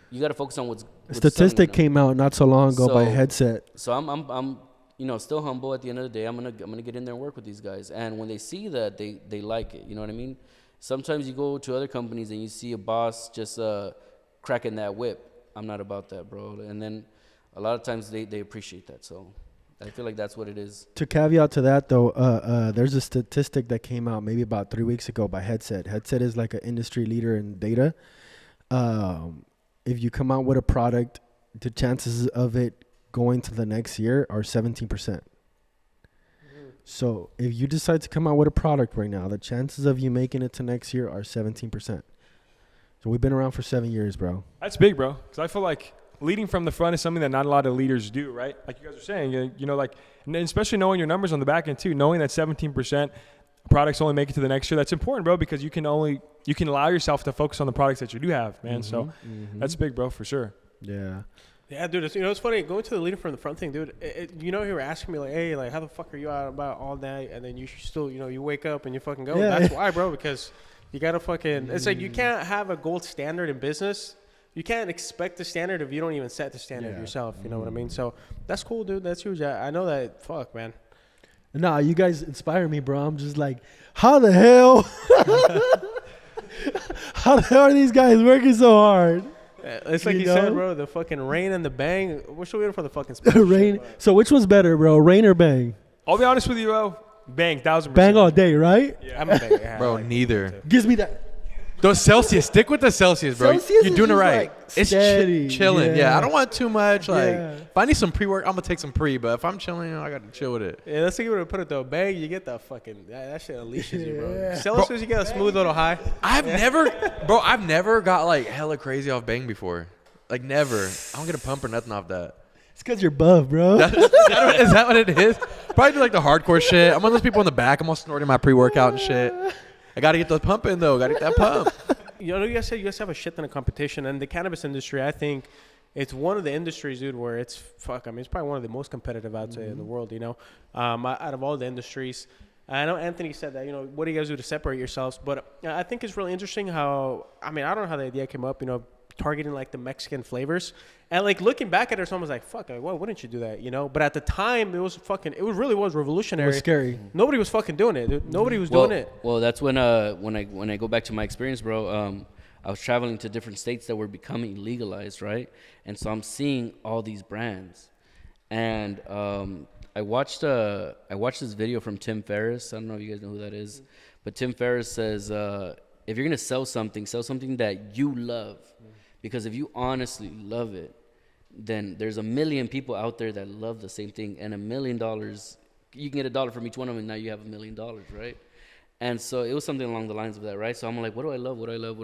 you got to focus on what's statistic came out not so long ago by Headset. So I'm you know, still humble at the end of the day. I'm going to get in there and work with these guys. And when they see that, they like it. You know what I mean? Sometimes you go to other companies and you see a boss just cracking that whip. I'm not about that, bro. And then a lot of times they appreciate that. So I feel like that's what it is. To caveat to that, though, there's a statistic that came out maybe about 3 weeks ago by Headset. Headset is like an industry leader in data. If you come out with a product, the chances of it going to the next year are 17%. So if you decide to come out with a product right now, the chances of you making it to next year are 17%. So we've been around for 7 years, bro. That's big, bro. Because I feel like leading from the front is something that not a lot of leaders do, right? Like you guys are saying, you know, like, and especially knowing your numbers on the back end too, knowing that 17% products only make it to the next year. That's important, bro, because you can allow yourself to focus on the products that you do have, man. So that's big, bro, for sure. Yeah. Yeah, dude. It's funny going to the leading from the front thing, dude. You were asking me like, hey, like, how the fuck are you out about all night, and then you still, you wake up and you fucking go. Yeah. That's why, bro. Because you gotta fucking. It's like you can't have a gold standard in business. You can't expect the standard if you don't even set the standard yourself. You know what I mean? So that's cool, dude. That's huge. I know that. Fuck, man. Nah, you guys inspire me, bro. I'm just like, how the hell? How the hell are these guys working so hard? It's like you said, bro. The fucking rain and the bang. We're still waiting for the fucking rain. So which one's better, bro? Rain or bang? I'll be honest with you, bro. Bang, 1000%. Bang all day, right? Yeah. I'm a bang. Bro, neither. Gives me that. Those Celsius. Stick with the Celsius, bro. Celsius You're doing it right. Like it's chilling. Yeah, I don't want too much. Like, if I need some pre-work, I'm gonna take some pre. But if I'm chilling, I gotta chill with it. Yeah, let's see where to put it though. Bang, you get the fucking that shit unleashes you, bro. Celsius, you get a smooth little high. I've never got like hella crazy off bang before. Like never. I don't get a pump or nothing off that. It's because you're buff, bro. Is that what it is? Probably do like the hardcore shit. I'm one of those people in the back. I'm all snorting my pre-workout and shit. I gotta get those pumping though. Gotta get that pump. You guys said you guys have a shit ton of competition, and the cannabis industry, I think, it's one of the industries, dude, where it's it's probably one of the most competitive, I'd say, in the world. Out of all the industries. I know Anthony said that. What do you guys do to separate yourselves? But I think it's really interesting how. I don't know how the idea came up. Targeting like the Mexican flavors, and like looking back at it, someone was like, "Fuck, why wouldn't you do that?" But at the time, it really was revolutionary. It was scary. Nobody was fucking doing it, dude. Nobody was doing it. Well, that's when I go back to my experience, bro. I was traveling to different states that were becoming legalized, right? And so I'm seeing all these brands, and I watched this video from Tim Ferriss. I don't know if you guys know who that is, but Tim Ferriss says, if you're gonna sell something that you love. Because if you honestly love it, then there's a million people out there that love the same thing, and $1 million, you can get $1 from each one of them, and now you have $1 million, right? And so it was something along the lines of that, right? So I'm like, what do I love? I love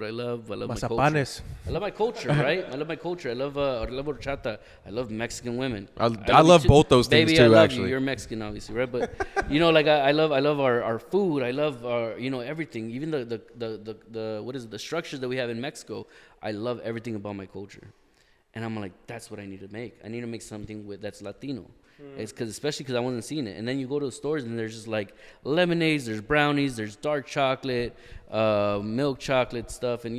Mazapanes. my culture. I love my culture, right? I love my culture. I love horchata. I love Mexican women. I love both those things baby, too. I love actually, you're Mexican, obviously, right? But like I love our food. I love our everything. Even the what is it? The structures that we have in Mexico. I love everything about my culture, and I'm like, that's what I need to make. I need to make something that's Latino. It's especially because I wasn't seeing it. And then you go to the stores and there's just like lemonades, there's brownies, there's dark chocolate, milk chocolate stuff, and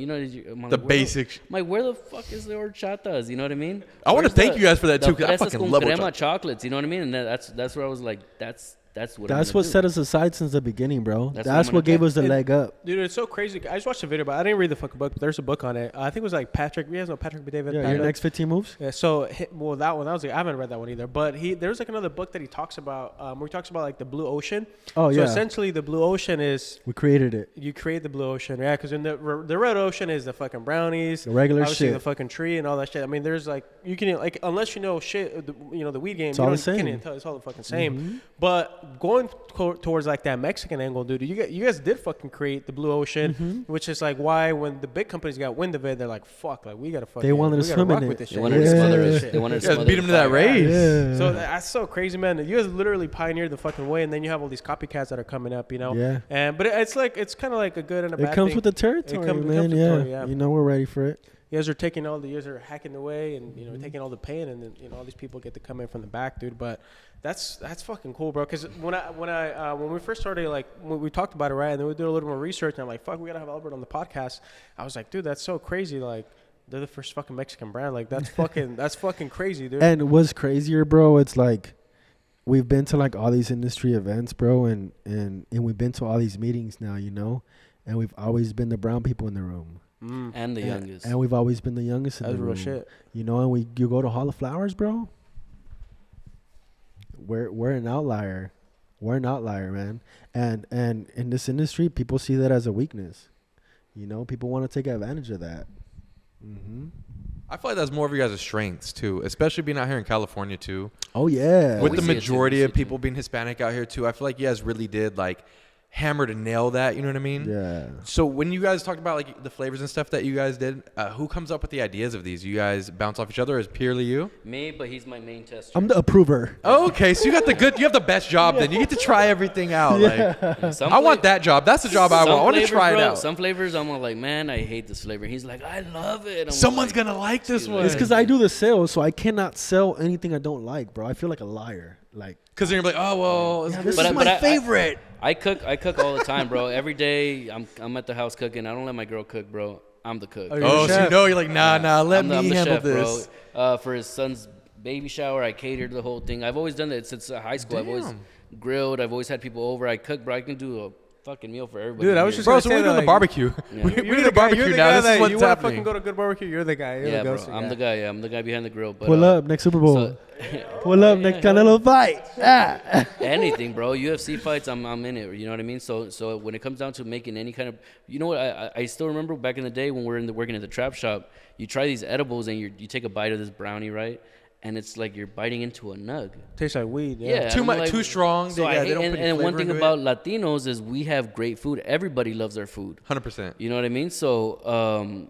the basics. Where the fuck is the horchatas? You know what I mean? I want to thank you guys for that too, because I fucking love crema chocolates. You know what I mean? And that's where I was like, that's what set us aside since the beginning, bro. That's what gave us the leg up. Dude, it's so crazy. I just watched the video, but I didn't read the fucking book. But there's a book on it. I think it was like Patrick. You guys know Patrick B. David? Yeah, your next 15 moves? Yeah, so, that one, I haven't read that one either. But there's like another book that he talks about, where he talks about like the blue ocean. Oh, yeah. So essentially the blue ocean is... We created it. You create the blue ocean, yeah, because in the red ocean is the fucking brownies. The regular obviously shit. The fucking tree and all that shit. I mean, there's like, you can, like, unless you know shit, the weed game, it's all the same. You can't even tell. It's all the fucking same. But going towards like that Mexican angle, dude, you guys did fucking create the blue ocean, which is like why when the big companies got wind of it, they're like, fuck, like we gotta fucking, they wanted to swim in it. They wanted to smother it. They wanted to beat them to that race. Yeah. So that's so crazy, man. You guys literally pioneered the fucking way, and then you have all these copycats that are coming up, Yeah. But it's kind of like a good and a bad thing. It comes with the territory, man. Yeah. We're ready for it. You guys are you guys are hacking away and taking all the pain, and then all these people get to come in from the back, dude. But that's fucking cool, bro. Because when we first started, like when we talked about it, right, and then we did a little more research, and I'm like, fuck, we gotta have Albert on the podcast. I was like, dude, that's so crazy. Like they're the first fucking Mexican brand. Like that's fucking crazy, dude. And what's crazier, bro? It's like we've been to like all these industry events, bro, and we've been to all these meetings now, and we've always been the brown people in the room. And the youngest. And we've always been the youngest in the room. That's real shit. And you go to Hall of Flowers, bro. We're an outlier. We're an outlier, man. And in this industry, people see that as a weakness. People want to take advantage of that. I feel like that's more of you guys' strengths too, especially being out here in California too. Oh yeah. With the majority of people being Hispanic out here too, I feel like you guys really did like hammer to nail that. You know what I mean? Yeah. So when you guys talked about like the flavors and stuff that you guys did, who comes up with the ideas of these? You guys bounce off each other, or is it purely you? Me, but he's my main tester. I'm the approver. Okay, so you have the best job then. You get to try everything out. Like, I want that job. That's the job I want. I want to try it out. Some flavors I'm like, man, I hate this flavor. He's like, I love it. Someone's going to like this one. It's because I do the sales, so I cannot sell anything I don't like, bro. I feel like a liar. Like, because then you're like, oh well, this is my favorite. I cook all the time, bro. Every day I'm at the house cooking. I don't let my girl cook, bro. I'm the cook. Oh, so you know, you're like, nah, let me handle chef, this. Bro. For his son's baby shower, I catered the whole thing. I've always done that since high school. I've always grilled. I've always had people over. I cook, bro. I can do a fucking meal for everybody. Dude, I was just bro, so we're doing the barbecue. Yeah. We need a barbecue now. This is what's you happening. You want to fucking go to good barbecue? You're the guy. You're yeah, the bro. go-to I'm the guy. Yeah, I'm the guy behind the grill. But, pull up next Super Bowl. Pull up next Canelo fight. Anything, bro. UFC fights, I'm in it. You know what I mean? So when it comes down to making any kind of, you know what? I still remember back in the day when we were working at the trap shop. You try these edibles and you take a bite of this brownie, right? And it's like you're biting into a nug. Tastes like weed. Yeah, too much, too strong. So they don't put and one thing about Latinos is we have great food. Everybody loves their food. 100%. You know what I mean? So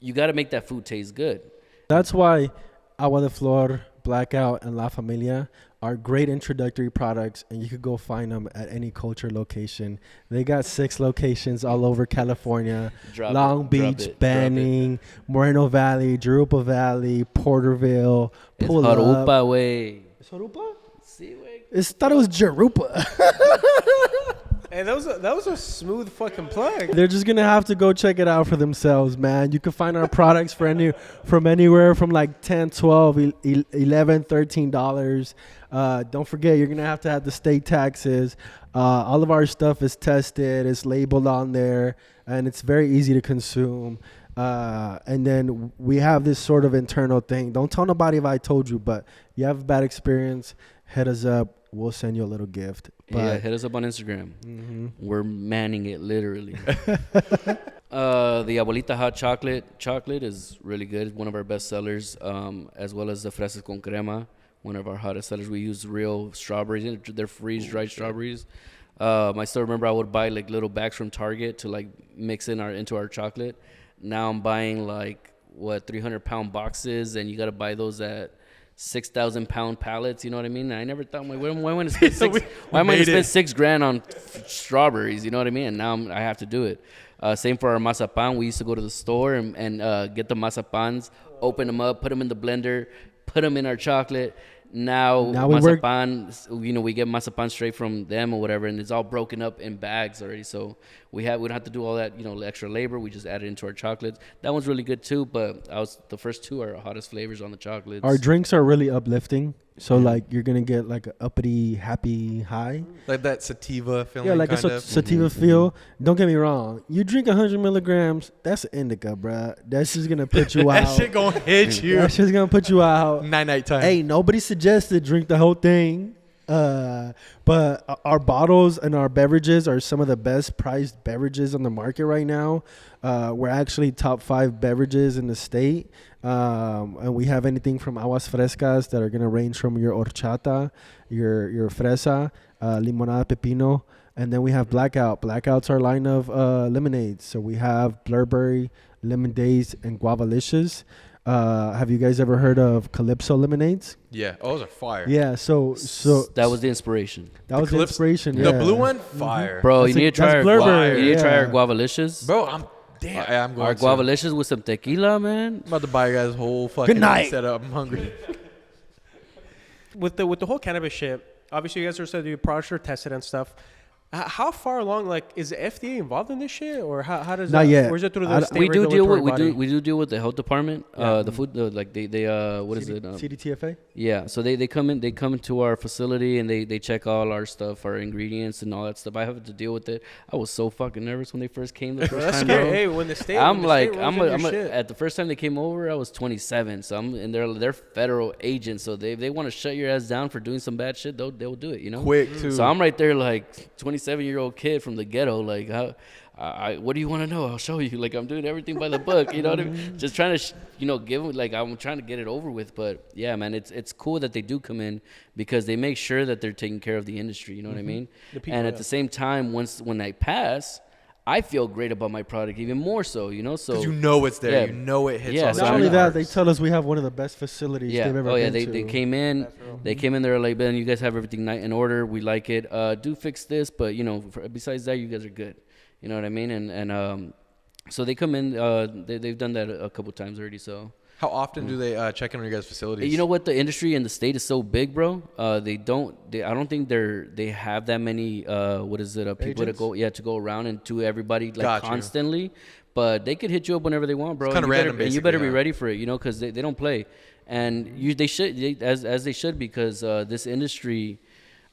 you got to make that food taste good. That's why Agua de Flor, Blackout, and La Familia are great introductory products, and you could go find them at any culture location. They got 6 locations all over California, Long Beach, Banning, Moreno Valley, Jurupa Valley, Porterville. Pull it's up. Jurupa, way. It's Jurupa? Sí, güey. I thought it was Jurupa. Hey, that was a smooth fucking plug. They're just gonna have to go check it out for themselves, man. You can find our products from anywhere from like $10, $12, $11, $13. Don't forget, you're gonna have the state taxes. All of our stuff is tested, it's labeled on there, and it's very easy to consume. And then we have this sort of internal thing. Don't tell nobody if I told you, but you have a bad experience, hit us up. We'll send you a little gift. Yeah, hit us up on Instagram. Mm-hmm. We're manning it, literally. The Abuelita Hot Chocolate is really good. It's one of our best sellers, as well as the Fresas con Crema, one of our hottest sellers. We use real strawberries. They're freeze-dried strawberries. I still remember I would buy like little bags from Target to like mix into our chocolate. Now I'm buying like 300-pound boxes, and you got to buy those at 6,000-pound pallets. You know what I mean? I never thought, why am I going to spend $6,000 on strawberries? You know what I mean? And now I have to do it. Same for our mazapan. We used to go to the store and get the mazapans, open them up, put them in the blender, put them in our chocolate. Now mazapan, we get mazapan straight from them or whatever, and it's all broken up in bags already. So we don't have to do all that, extra labor. We just add it into our chocolates. That one's really good too. But the first 2 are our hottest flavors on the chocolates. Our drinks are really uplifting. So like you're gonna get like an uppity, happy high, like that sativa feeling. Yeah, like a sativa feel. Don't get me wrong. You drink 100 milligrams, that's indica, bruh. That's just gonna put you out. That shit gonna hit you. That's just gonna put you out. Night time. Hey, nobody suggested drink the whole thing. But our bottles and our beverages are some of the best priced beverages on the market right now. We're actually top 5 beverages in the state. And we have anything from aguas frescas that are going to range from your horchata, your fresa, limonada pepino. And then we have blackout. Blackout's our line of lemonades. So we have blurberry, lemon daze, and guavalicious. Have you guys ever heard of Calypso lemonades? Yeah. Oh, those are fire. Yeah. So that was the inspiration. That was the inspiration. The blue one, fire. Bro, you need to try our guavalicious. Bro, I'm going our guavalicious with some tequila, man. I'm about to buy you guys whole fucking setup. I'm hungry. With the whole cannabis shit, obviously you guys are said your products are tested and stuff. How far along, is the FDA involved in this shit, or how does not yet? Or is it through the state we do regulatory deal with the health department, the food, what is it? CDTFA. Yeah, so they come into our facility and they check all our stuff, our ingredients and all that stuff. I have to deal with it. I was so fucking nervous when they first came the first time. Scary. Hey, when the state, at the first time they came over, I was 27, so they're federal agents, so they want to shut your ass down for doing some bad shit. They'll do it, quick too. So I'm right there like 27-year-old kid from the ghetto. Like what do you want to know? I'll show you. Like, I'm doing everything by the book. You know what I mean? Just trying to, give them, like, I'm trying to get it over with. But yeah, man, it's cool that they do come in because they make sure that they're taking care of the industry. You know what I mean? People, and at the same time, when I pass, I feel great about my product even more so, So because it's there, it hits. Yeah, not only that, they tell us we have one of the best facilities they've ever been to. They came in, they're like, Ben, you guys have everything in order. We like it. Do fix this, but besides that, you guys are good. You know what I mean? And so they come in. They've done that a couple times already. So. How often do they check in on your guys' facilities? You know what? The industry in the state is so big, bro. I don't think they have that many. People to go around and to everybody constantly. But they could hit you up whenever they want, bro. It's kind of random, and you better be ready for it, because they don't play, and they should as they should because this industry.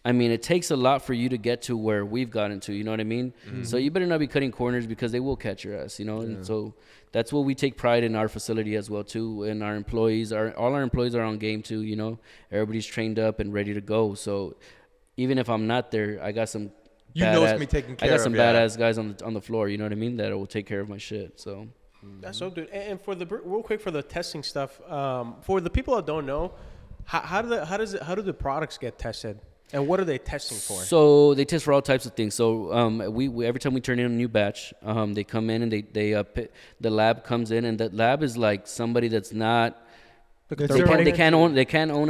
I mean, it takes a lot for you to get to where we've gotten to, you know what I mean? Mm-hmm. So you better not be cutting corners because they will catch your ass, And so that's what we take pride in our facility as well, too. And our employees, all our employees are on game, too, Everybody's trained up and ready to go. So even if I'm not there, I got some badass guys on the floor, you know what I mean, that will take care of my shit, so. That's so good. And for real quick for the testing stuff, for the people that don't know, how do the products get tested? And what are they testing for? So they test for all types of things. So we every time we turn in a new batch, they come in and the lab comes in, and that lab is like somebody that's not. They can't own a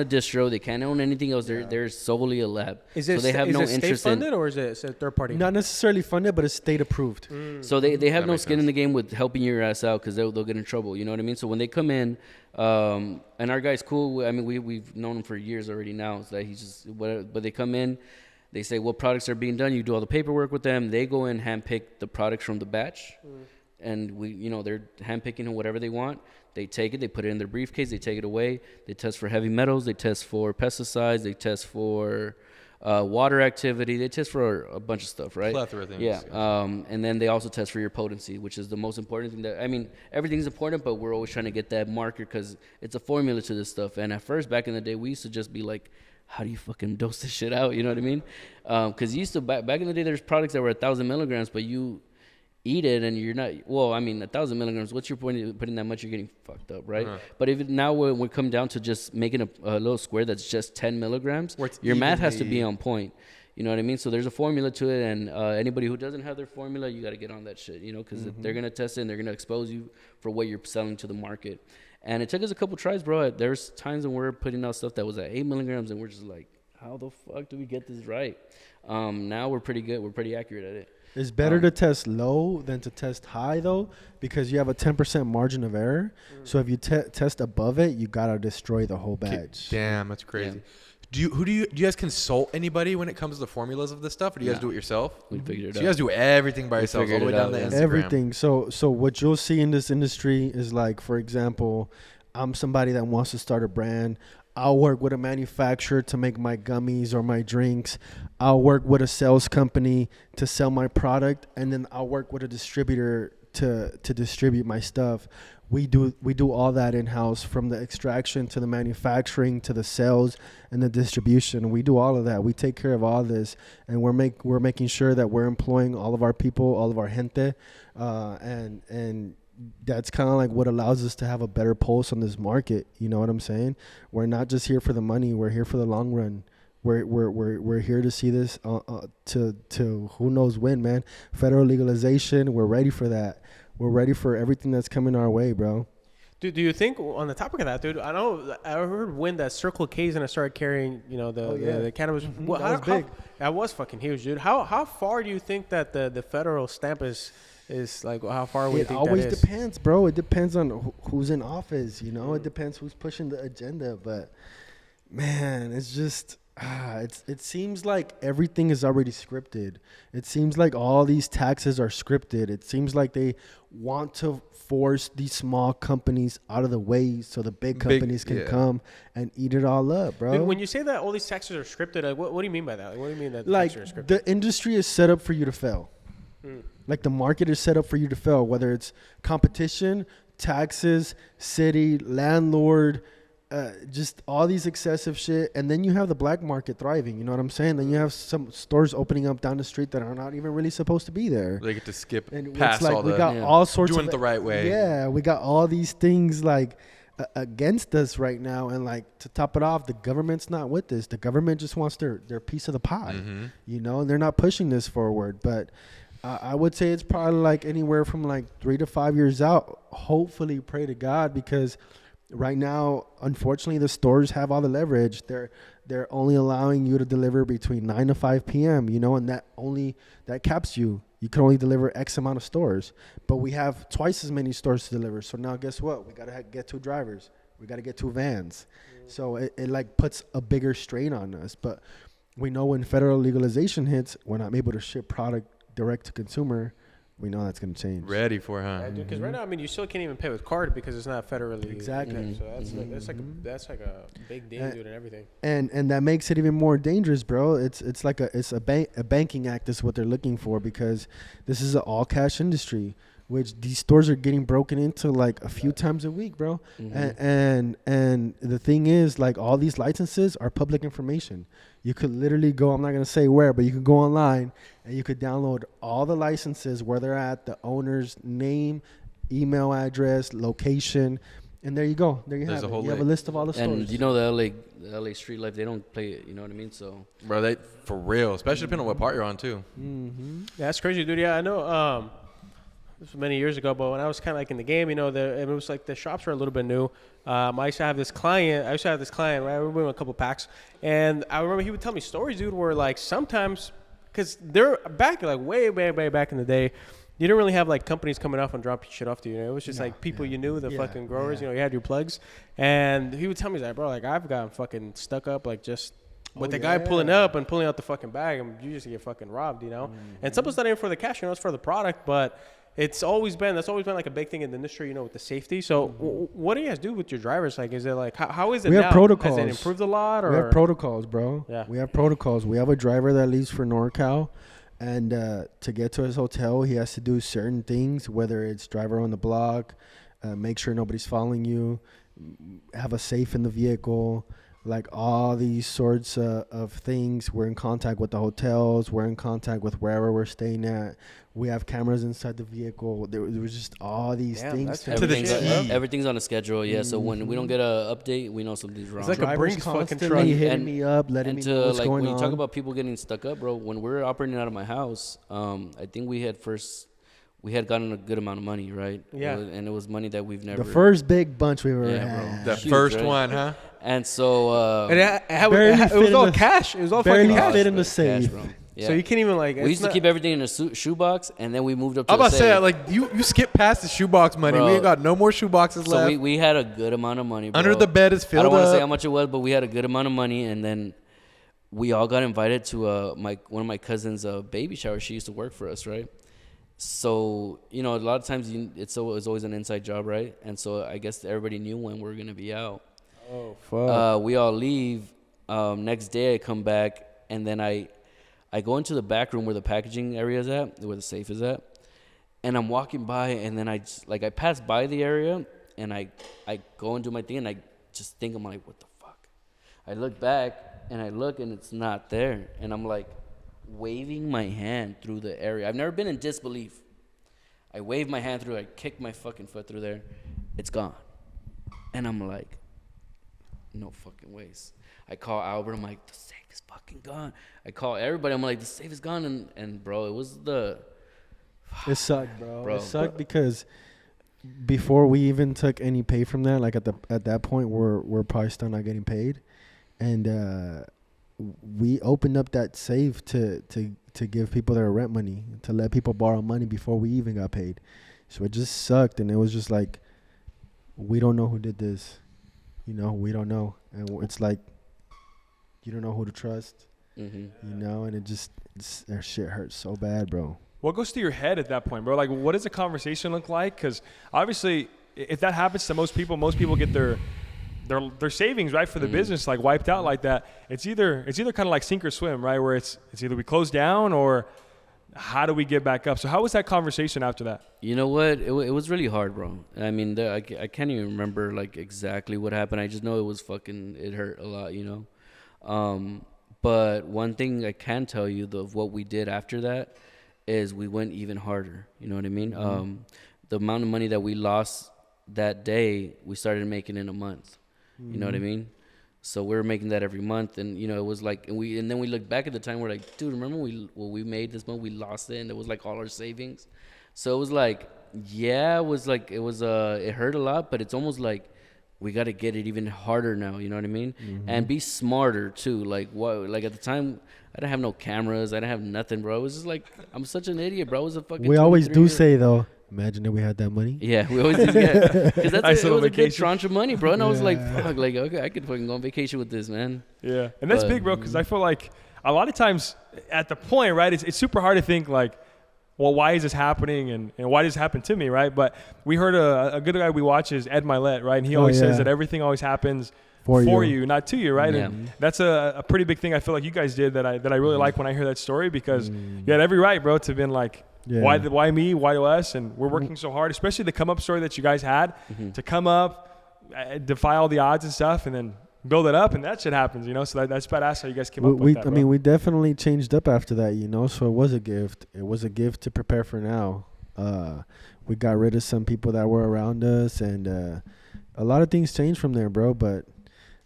distro. They can't own anything else. They're solely a lab. So they have no interest state funded or is it a third party? Not necessarily funded, but it's state approved. So they have no skin in the game with helping your ass out because they'll get in trouble. You know what I mean? So when they come in, and our guy's cool. I mean, we've known him for years already now. So that he's just but they come in, they say what products are being done. You do all the paperwork with them. They go in, handpick the products from the batch, and they're handpicking whatever they want. They take it, they put it in their briefcase, they take it away. They test for heavy metals, they test for pesticides, they test for water activity, they test for a bunch of stuff, right? Plethora of things. Yeah, and then they also test for your potency, which is the most important thing. Everything's important, but we're always trying to get that marker because it's a formula to this stuff. And at first, back in the day, we used to just be like, how do you fucking dose this shit out? You know what I mean? Because you used to, back in the day, there's products that were 1,000 milligrams, but you eat it and you're not 1,000 milligrams, what's your point of putting that much? You're getting fucked up, right? But if now we come down to just making a little square that's just 10 milligrams, your math has to be on point, you know what I mean? So there's a formula to it, and anybody who doesn't have their formula, you got to get on that shit, because they're going to test it and they're going to expose you for what you're selling to the market. And it took us a couple tries, bro. There's times when we're putting out stuff that was at 8 milligrams and we're just like, how the fuck do we get this right? Now we're pretty good, we're pretty accurate at it. It's better to test low than to test high, though, because you have a 10% margin of error. So if you test above it, you gotta destroy the whole batch. Damn, that's crazy. Yeah. Do you guys consult anybody when it comes to the formulas of this stuff, or do you guys do it yourself? We figured it out. So you guys do everything by yourselves all the way down to Instagram. Everything. So what you'll see in this industry is, like, for example, I'm somebody that wants to start a brand. I'll work with a manufacturer to make my gummies or my drinks. I'll work with a sales company to sell my product, and then I'll work with a distributor to distribute my stuff. We do all that in-house, from the extraction to the manufacturing to the sales and the distribution. We do all of that. We take care of all this, and we're making sure that we're employing all of our people, all of our gente, and that's kind of like what allows us to have a better pulse on this market. You know what I'm saying? We're not just here for the money. We're here for the long run. We're here to see this to who knows when, man. Federal legalization. We're ready for that. We're ready for everything that's coming our way, bro. Do you think, on the topic of that, dude? I heard when that Circle K is gonna start carrying, the cannabis. Mm-hmm. Well, that was big. That was fucking huge, dude. How far do you think that the federal stamp is like? How far away? It always depends, bro. It depends on who's in office. It depends who's pushing the agenda. But man, it's just it seems like everything is already scripted. It seems like all these taxes are scripted. It seems like they want to force these small companies out of the way so the big companies can come and eat it all up, bro. Dude, when you say that all these taxes are scripted, like, what do you mean by that? Like, what do you mean that the like taxes are scripted? The industry is set up for you to fail. Like, the market is set up for you to fail, whether it's competition, taxes, city, landlord, just all these excessive shit, and then you have the black market thriving. You know what I'm saying? Then you have some stores opening up down the street that are not even really supposed to be there. They get to skip And past it's like all we the got all sorts doing of it the right way. Yeah, we got all these things like against us right now, and like to top it off, the government's not with this. The government just wants their piece of the pie. You know, and they're not pushing this forward. But I would say it's probably like anywhere from like 3 to 5 years out. Hopefully, pray to God, because right now, unfortunately, the stores have all the leverage. They're only allowing you to deliver between 9 to 5 p.m., you know, and that caps you. You can only deliver X amount of stores. But we have twice as many stores to deliver. So now guess what? We got to get 2 drivers. We got to get 2 vans. So it like puts a bigger strain on us. But we know when federal legalization hits, when I'm able to ship product direct to consumer, we know that's going to change. Ready for it, huh? Because right now, I mean, you still can't even pay with card because it's not federally. Exactly. So that's like a big deal, dude, and everything. And that makes it even more dangerous, bro. It's like a banking act is what they're looking for, because this is an all cash industry, which these stores are getting broken into like a few times a week, bro. And the thing is, like, all these licenses are public information. You could literally go, I'm not going to say where, but you could go online and you could download all the licenses, where they're at, the owner's name, email address, location, and there you go. There you have it. You have a list of all the stores. And you know the LA street life, they don't play it, you know what I mean? So, bro, they for real, especially depending on what part you're on too. Yeah, that's crazy, dude. Yeah, I know. This was many years ago, but when I was kind of like in the game, you know, it was like the shops were a little bit new. I used to have this client, right? We went a couple packs, and I remember he would tell me stories, dude, where like sometimes, because they're back like way back in the day, you didn't really have like companies coming off and dropping shit off to you. You know? It was just like people you knew, the fucking growers. You know, you had your plugs, and he would tell me, he's like, bro, like I've gotten fucking stuck up, like just. With the guy pulling up and pulling out the fucking bag, and you just get fucking robbed, you know. And sometimes not even for the cash, you know, it's for the product, but. That's always been like a big thing in the industry, you know, with the safety. So what do you guys do with your drivers? Like, is it like, how is it now? We have protocols. Has it improved a lot? Or? We have protocols, bro. Yeah. We have protocols. We have a driver that leaves for NorCal, and to get to his hotel, he has to do certain things, whether it's driver on the block, make sure nobody's following you, have a safe in the vehicle, like all these sorts of things. We're in contact with the hotels. We're in contact with wherever we're staying at. We have cameras inside the vehicle. There was just all these things. Everything's on a schedule, yeah. So when we don't get an update, we know something's wrong. It's like a Brinks fucking truck. Hitting me up, letting me know what's going on. When you talk about people getting stuck up, bro, when we're operating out of my house, I think we had gotten a good amount of money, right? Yeah. And it was money that we've never. The first big bunch we ever had. The first one, huh? And so. It was all cash. It was all fucking cash. Fit in the safe. Cash, bro. Yeah. So you can't even like. We used to keep everything in a shoebox, and then we moved up to I'm about to say, like, you skip past the shoebox money. Bro, we ain't got no more shoeboxes left. So we had a good amount of money, bro. Under the bed is filled up. I don't want to say how much it was, but we had a good amount of money, and then we all got invited to one of my cousin's baby shower. She used to work for us, right? So, you know, a lot of times it's always an inside job, right? And so I guess everybody knew when we were going to be out. Oh, fuck. We all leave. Next day I come back, and then I go into the back room where the packaging area is at, where the safe is at. And I'm walking by, and then I pass by the area, and I go and do my thing, and I just think, I'm like, what the fuck? I look back, and I look, and it's not there. And I'm like, waving my hand through the area. I've never been in disbelief. I wave my hand through, I kick my fucking foot through there. It's gone. And I'm like, no fucking ways. I call Albert, I'm like, the safe is fucking gone. I call everybody, I'm like, the safe is gone. And bro, it was it sucked, bro. It sucked because before we even took any pay from that, like at that point we're probably still not getting paid. And we opened up that safe to give people their rent money, to let people borrow money before we even got paid. So it just sucked, and it was just like, we don't know who did this. You know, we don't know. And it's like, you don't know who to trust. You know, and that shit hurts so bad, bro. What goes through your head at that point, bro? Like, what does the conversation look like? Because obviously, if that happens to most people get their savings, right, for the business, like, wiped out like that. It's either kind of like sink or swim, right, where it's either we close down or how do we get back up? So how was that conversation after that? You know what? It was really hard, bro. I mean, I can't even remember like exactly what happened. I just know it hurt a lot, you know. But one thing I can tell you of what we did after that is we went even harder. You know what I mean? Mm-hmm. The amount of money that we lost that day, we started making in a month. Mm-hmm. You know what I mean? So we were making that every month, and you know it was like, and then we look back at the time, we're like, dude, remember what we made this month? We lost it, and it was like all our savings. So it was like, yeah, it hurt a lot, but it's almost like we got to get it even harder now. You know what I mean? Mm-hmm. And be smarter too. Like at the time, I didn't have no cameras, I didn't have nothing, bro. It was just like, I'm such an idiot, bro. I was a fucking. We always do say though. Imagine if we had that money. Yeah, we always do. Yeah, because it was a good tranche of money, bro. And I was like, fuck, like, okay, I could fucking go on vacation with this, man. Yeah, and that's big, bro, because I feel like a lot of times at the point, right, it's super hard to think like, well, why is this happening and why does this happen to me, right? But we heard a good guy we watch is Ed Milet, right? And he always says that everything always happens for you, not to you, right? Yeah. And that's a pretty big thing I feel like you guys did that I really like when I hear that story, because you had every right, bro, to been like, why me? Why to us? And we're working so hard, especially the come up story that you guys had, to come up, defy all the odds and stuff, and then build it up, and that shit happens, you know. So that's badass how you guys came up with that. I mean, we definitely changed up after that, you know. So it was a gift. It was a gift to prepare for now. We got rid of some people that were around us, and a lot of things changed from there, bro. But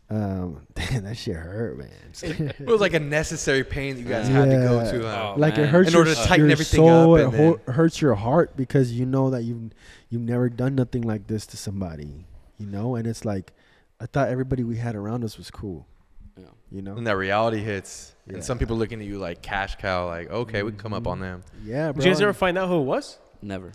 damn, that shit hurt, man. It was like a necessary pain that you guys had to go to. Like it hurts in order to tighten everything soul, up. It hurts your heart because you know that you've never done nothing like this to somebody, you know. And it's like, I thought everybody we had around us was cool, you know. And that reality hits, and some people looking at you like cash cow, like, okay, we can come up on them. Yeah, bro. Did you guys ever find out who it was? Never.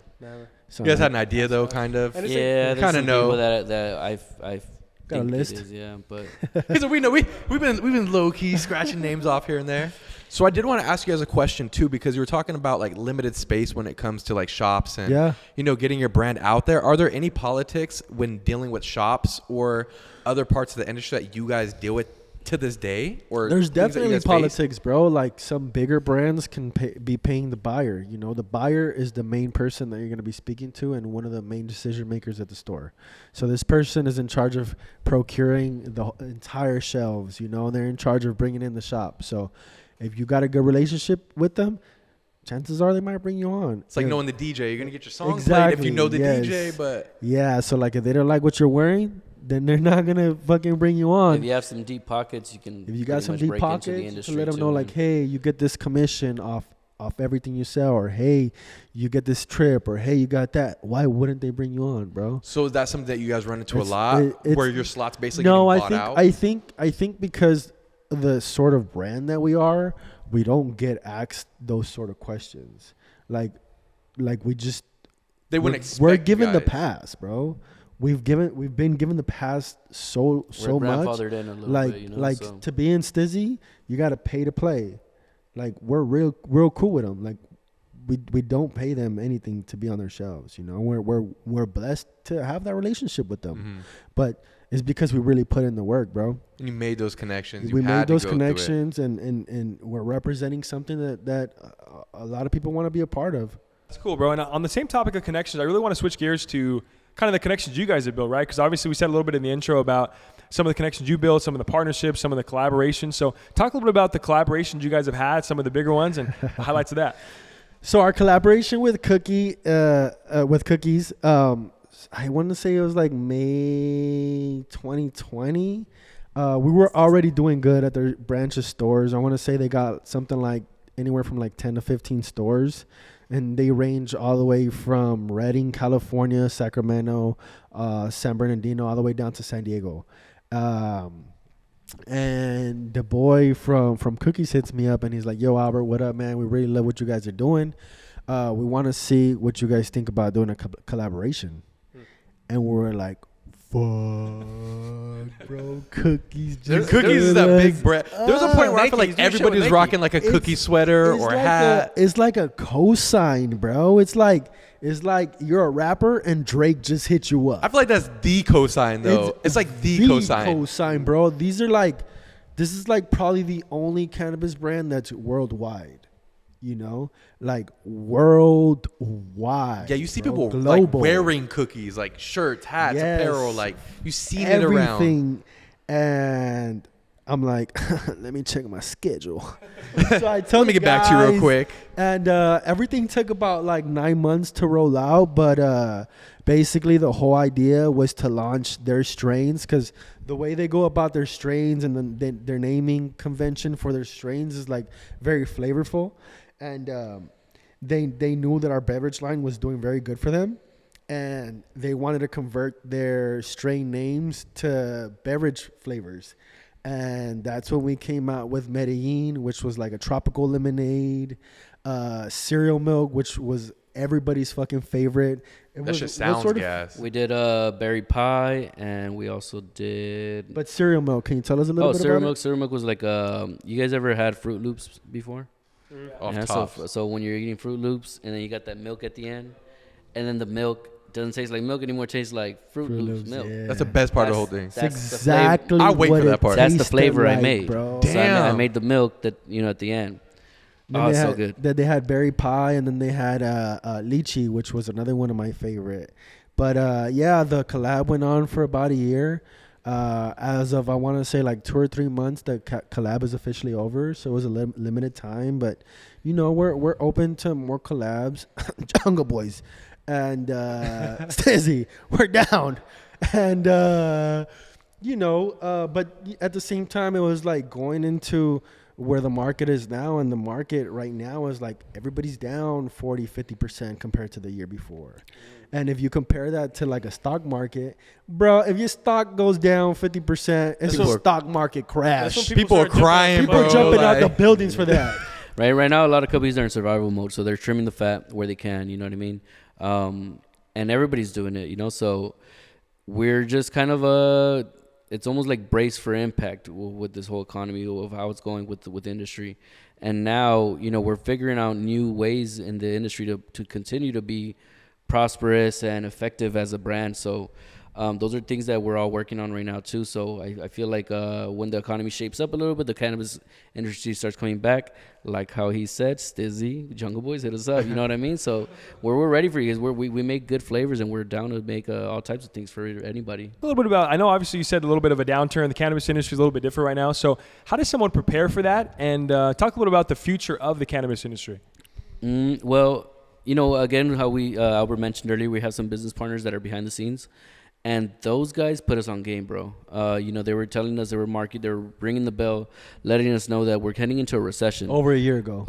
So you guys had an idea though, kind of. Yeah, kind of know that I've got a list. But because we know we've been low key scratching names off here and there. So I did want to ask you guys a question too, because you were talking about like limited space when it comes to like shops and you know, getting your brand out there. Are there any politics when dealing with shops or other parts of the industry that you guys deal with to this day? Or there's definitely politics, bro. Like some bigger brands can be paying the buyer. You know, the buyer is the main person that you're going to be speaking to and one of the main decision makers at the store. So this person is in charge of procuring the entire shelves, you know, and they're in charge of bringing in the shop. So if you got a good relationship with them, chances are they might bring you on. It's like knowing the DJ. You're going to get your song played if you know the DJ, but... Yeah, so like if they don't like what you're wearing, then they're not going to fucking bring you on. If you have some deep pockets, you can... If you got some deep pockets, to let them know like, hey, you get this commission off everything you sell, or hey, you get this trip, or hey, you got that. Why wouldn't they bring you on, bro? So is that something that you guys run into a lot, where your slots basically getting bought out? I think because the sort of brand that we are, we don't get asked those sort of questions. Like we just... They wouldn't expect we're given the pass, bro. We've been given the pass so much. Grandfathered in a little bit, you know, so. To be in Stiiizy, you got to pay to play. Like we're real cool with them. Like we don't pay them anything to be on their shelves. You know, we're blessed to have that relationship with them, but it's because we really put in the work, bro. And you made those connections. We made those connections, and we're representing something that a lot of people want to be a part of. That's cool, bro. And on the same topic of connections, I really want to switch gears to kind of the connections you guys have built, right? Because obviously we said a little bit in the intro about some of the connections you built, some of the partnerships, some of the collaborations. So talk a little bit about the collaborations you guys have had, some of the bigger ones, and the highlights of that. So our collaboration with Cookies, I want to say it was like May 2020. We were already doing good at their branches stores. I want to say they got something like anywhere from like 10 to 15 stores. And they range all the way from Redding, California, Sacramento, San Bernardino, all the way down to San Diego. And the boy from Cookies hits me up and he's like, yo, Albert, what up, man? We really love what you guys are doing. We want to see what you guys think about doing a collaboration. And we're like, fuck, bro, Cookies. Cookies is that big brand. There's a point where I feel like everybody's rocking like a cookie sweater or a hat. It's like a cosign, bro. It's like you're a rapper and Drake just hit you up. I feel like that's the cosign though. It's like the cosign. Cosign, bro. This is like probably the only cannabis brand that's worldwide. you know, like worldwide. Yeah, you see bro, people like wearing cookies, like shirts, hats, yes, apparel, like you seen everything. it around. And I'm like, let me check my schedule. So I tell Let me get back to you real quick. And everything took about like 9 months to roll out. But basically the whole idea was to launch their strains, because the way they go about their strains and their naming convention for their strains is like very flavorful. And they knew that our beverage line was doing very good for them. And they wanted to convert their strain names to beverage flavors. And that's when we came out with Maryjane, which was like a tropical lemonade, cereal milk, which was everybody's fucking favorite. That just sounds gas. We did berry pie, and we also did. But cereal milk, can you tell us a little bit about it? Cereal milk was like you guys ever had Fruit Loops before? Off top. So when you're eating Fruit Loops, and then you got that milk at the end, and then the milk doesn't taste like milk anymore. It tastes like Fruit Loops milk. Yeah. That's the best part of the whole thing. That's exactly I wait what for that part. That's the flavor like, I made, bro. Damn. So I Damn. made the milk that at the end. Then So good. Then they had berry pie, and then they had lychee, which was another one of my favorite. But yeah, the collab went on for about a year. As of I want to say like 2 or 3 months, the collab is officially over. So it was a limited time, but we're open to more collabs. Jungle Boys and Stiiizy, we're down. And but at the same time, it was like going into where the market is now, and the market right now is like everybody's down 40-50% compared to the year before. And if you compare that to like a stock market, bro, if your stock goes down 50%, it's a stock market crash. People are crying, people are jumping out the buildings for that. Right now, a lot of companies are in survival mode, so they're trimming the fat where they can. You know what I mean? And everybody's doing it. So we're just kind of it's almost like brace for impact with this whole economy of how it's going with the industry. And now, we're figuring out new ways in the industry to continue to be prosperous and effective as a brand. So those are things that we're all working on right now too. So I feel like when the economy shapes up a little bit, the cannabis industry starts coming back, like how he said, Stiiizy, Jungle Boys, hit us up. You know what I mean? So we're ready for you guys. We make good flavors, and we're down to make all types of things for anybody. A little bit about, I know obviously you said a little bit of a downturn. The cannabis industry is a little bit different right now. So how does someone prepare for that? And talk a little about the future of the cannabis industry. Well, again, how Albert mentioned earlier, we have some business partners that are behind the scenes. And those guys put us on game, bro. They were telling us they were ringing the bell, letting us know that we're heading into a recession. Over a year ago.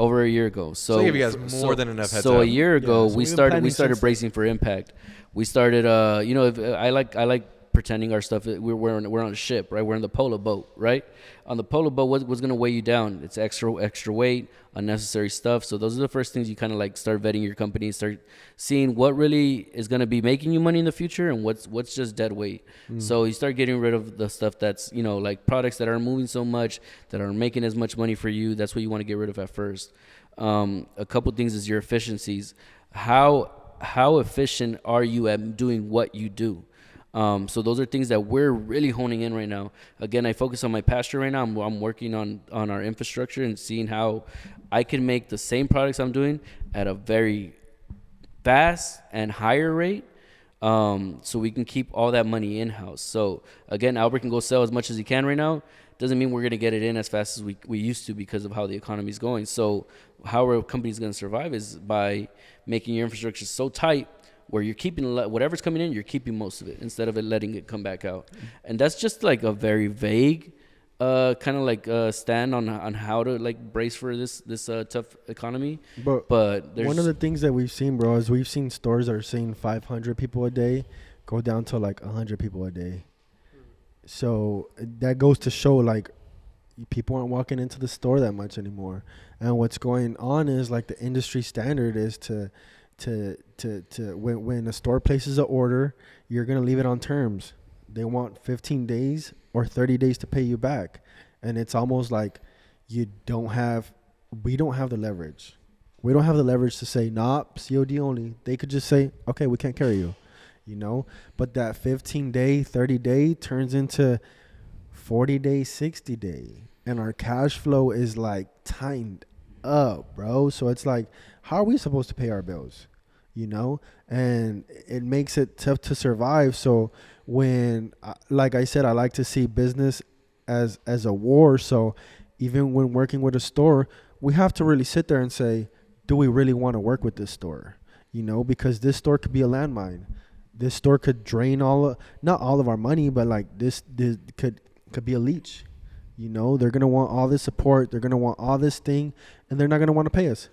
So they gave you guys more than enough heads So up. a year ago, so we started bracing for impact. We started, I like pretending our stuff. We're on a ship, right? We're on the polo boat, right? On the polo boat, what's gonna weigh you down? It's extra weight, unnecessary stuff. So those are the first things you kind of like start vetting your company, start seeing what really is gonna be making you money in the future and what's just dead weight. So you start getting rid of the stuff that's like products that aren't moving so much, that aren't making as much money for you. That's what you want to get rid of at first. A couple things is your efficiencies. How efficient are you at doing what you do? So those are things that we're really honing in right now. Again, I focus on my pasture right now. I'm working on our infrastructure and seeing how I can make the same products I'm doing at a very fast and higher rate, so we can keep all that money in-house. So again, Albert can go sell as much as he can right now. Doesn't mean we're going to get it in as fast as we used to because of how the economy is going. So how our company is going to survive is by making your infrastructure so tight where you're keeping whatever's coming in, you're keeping most of it instead of it letting it come back out. And that's just like a very vague kind of like stand on how to like brace for this tough economy. But there's one of the things that we've seen, bro, is we've seen stores that are seeing 500 people a day go down to like 100 people a day. So that goes to show like people aren't walking into the store that much anymore. And what's going on is like the industry standard is to when a store places an order, you're going to leave it on terms. They want 15 days or 30 days to pay you back. And it's almost like we don't have the leverage. We don't have the leverage to say, nah, COD only. They could just say, okay, we can't carry you, But that 15-day, 30-day turns into 40-day, 60-day. And our cash flow is like timed up, bro. So it's like, how are we supposed to pay our bills? You know, and it makes it tough to survive. So when, like I said, I like to see business as a war. So even when working with a store, we have to really sit there and say, do we really want to work with this store? You know, because this store could be a landmine. This store could drain not all of our money, but like this could be a leech. You know, they're going to want all this support. They're going to want all this thing, and they're not going to want to pay us.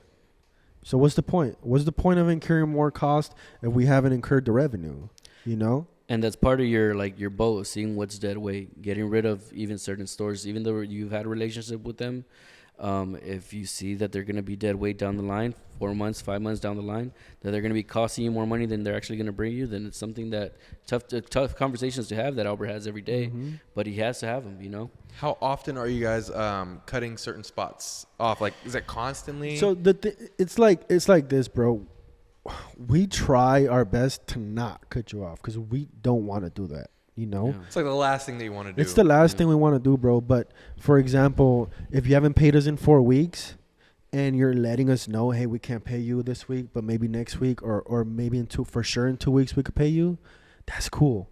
So what's the point? What's the point of incurring more cost if we haven't incurred the revenue, you know? And that's part of your boat, seeing what's dead weight, getting rid of even certain stores, even though you've had a relationship with them. If you see that they're going to be dead weight down the line, 4 months, 5 months down the line, that they're going to be costing you more money than they're actually going to bring you, then it's something that tough conversations to have that Albert has every day, but he has to have them, you know? How often are you guys cutting certain spots off? Like, is it constantly? So it's like this, bro. We try our best to not cut you off because we don't want to do that. You know, it's like the last thing that you want to do. It's the last thing we want to do, bro. But for example, if you haven't paid us in 4 weeks and you're letting us know, hey, we can't pay you this week, but maybe next week or maybe in 2 weeks we could pay you. That's cool.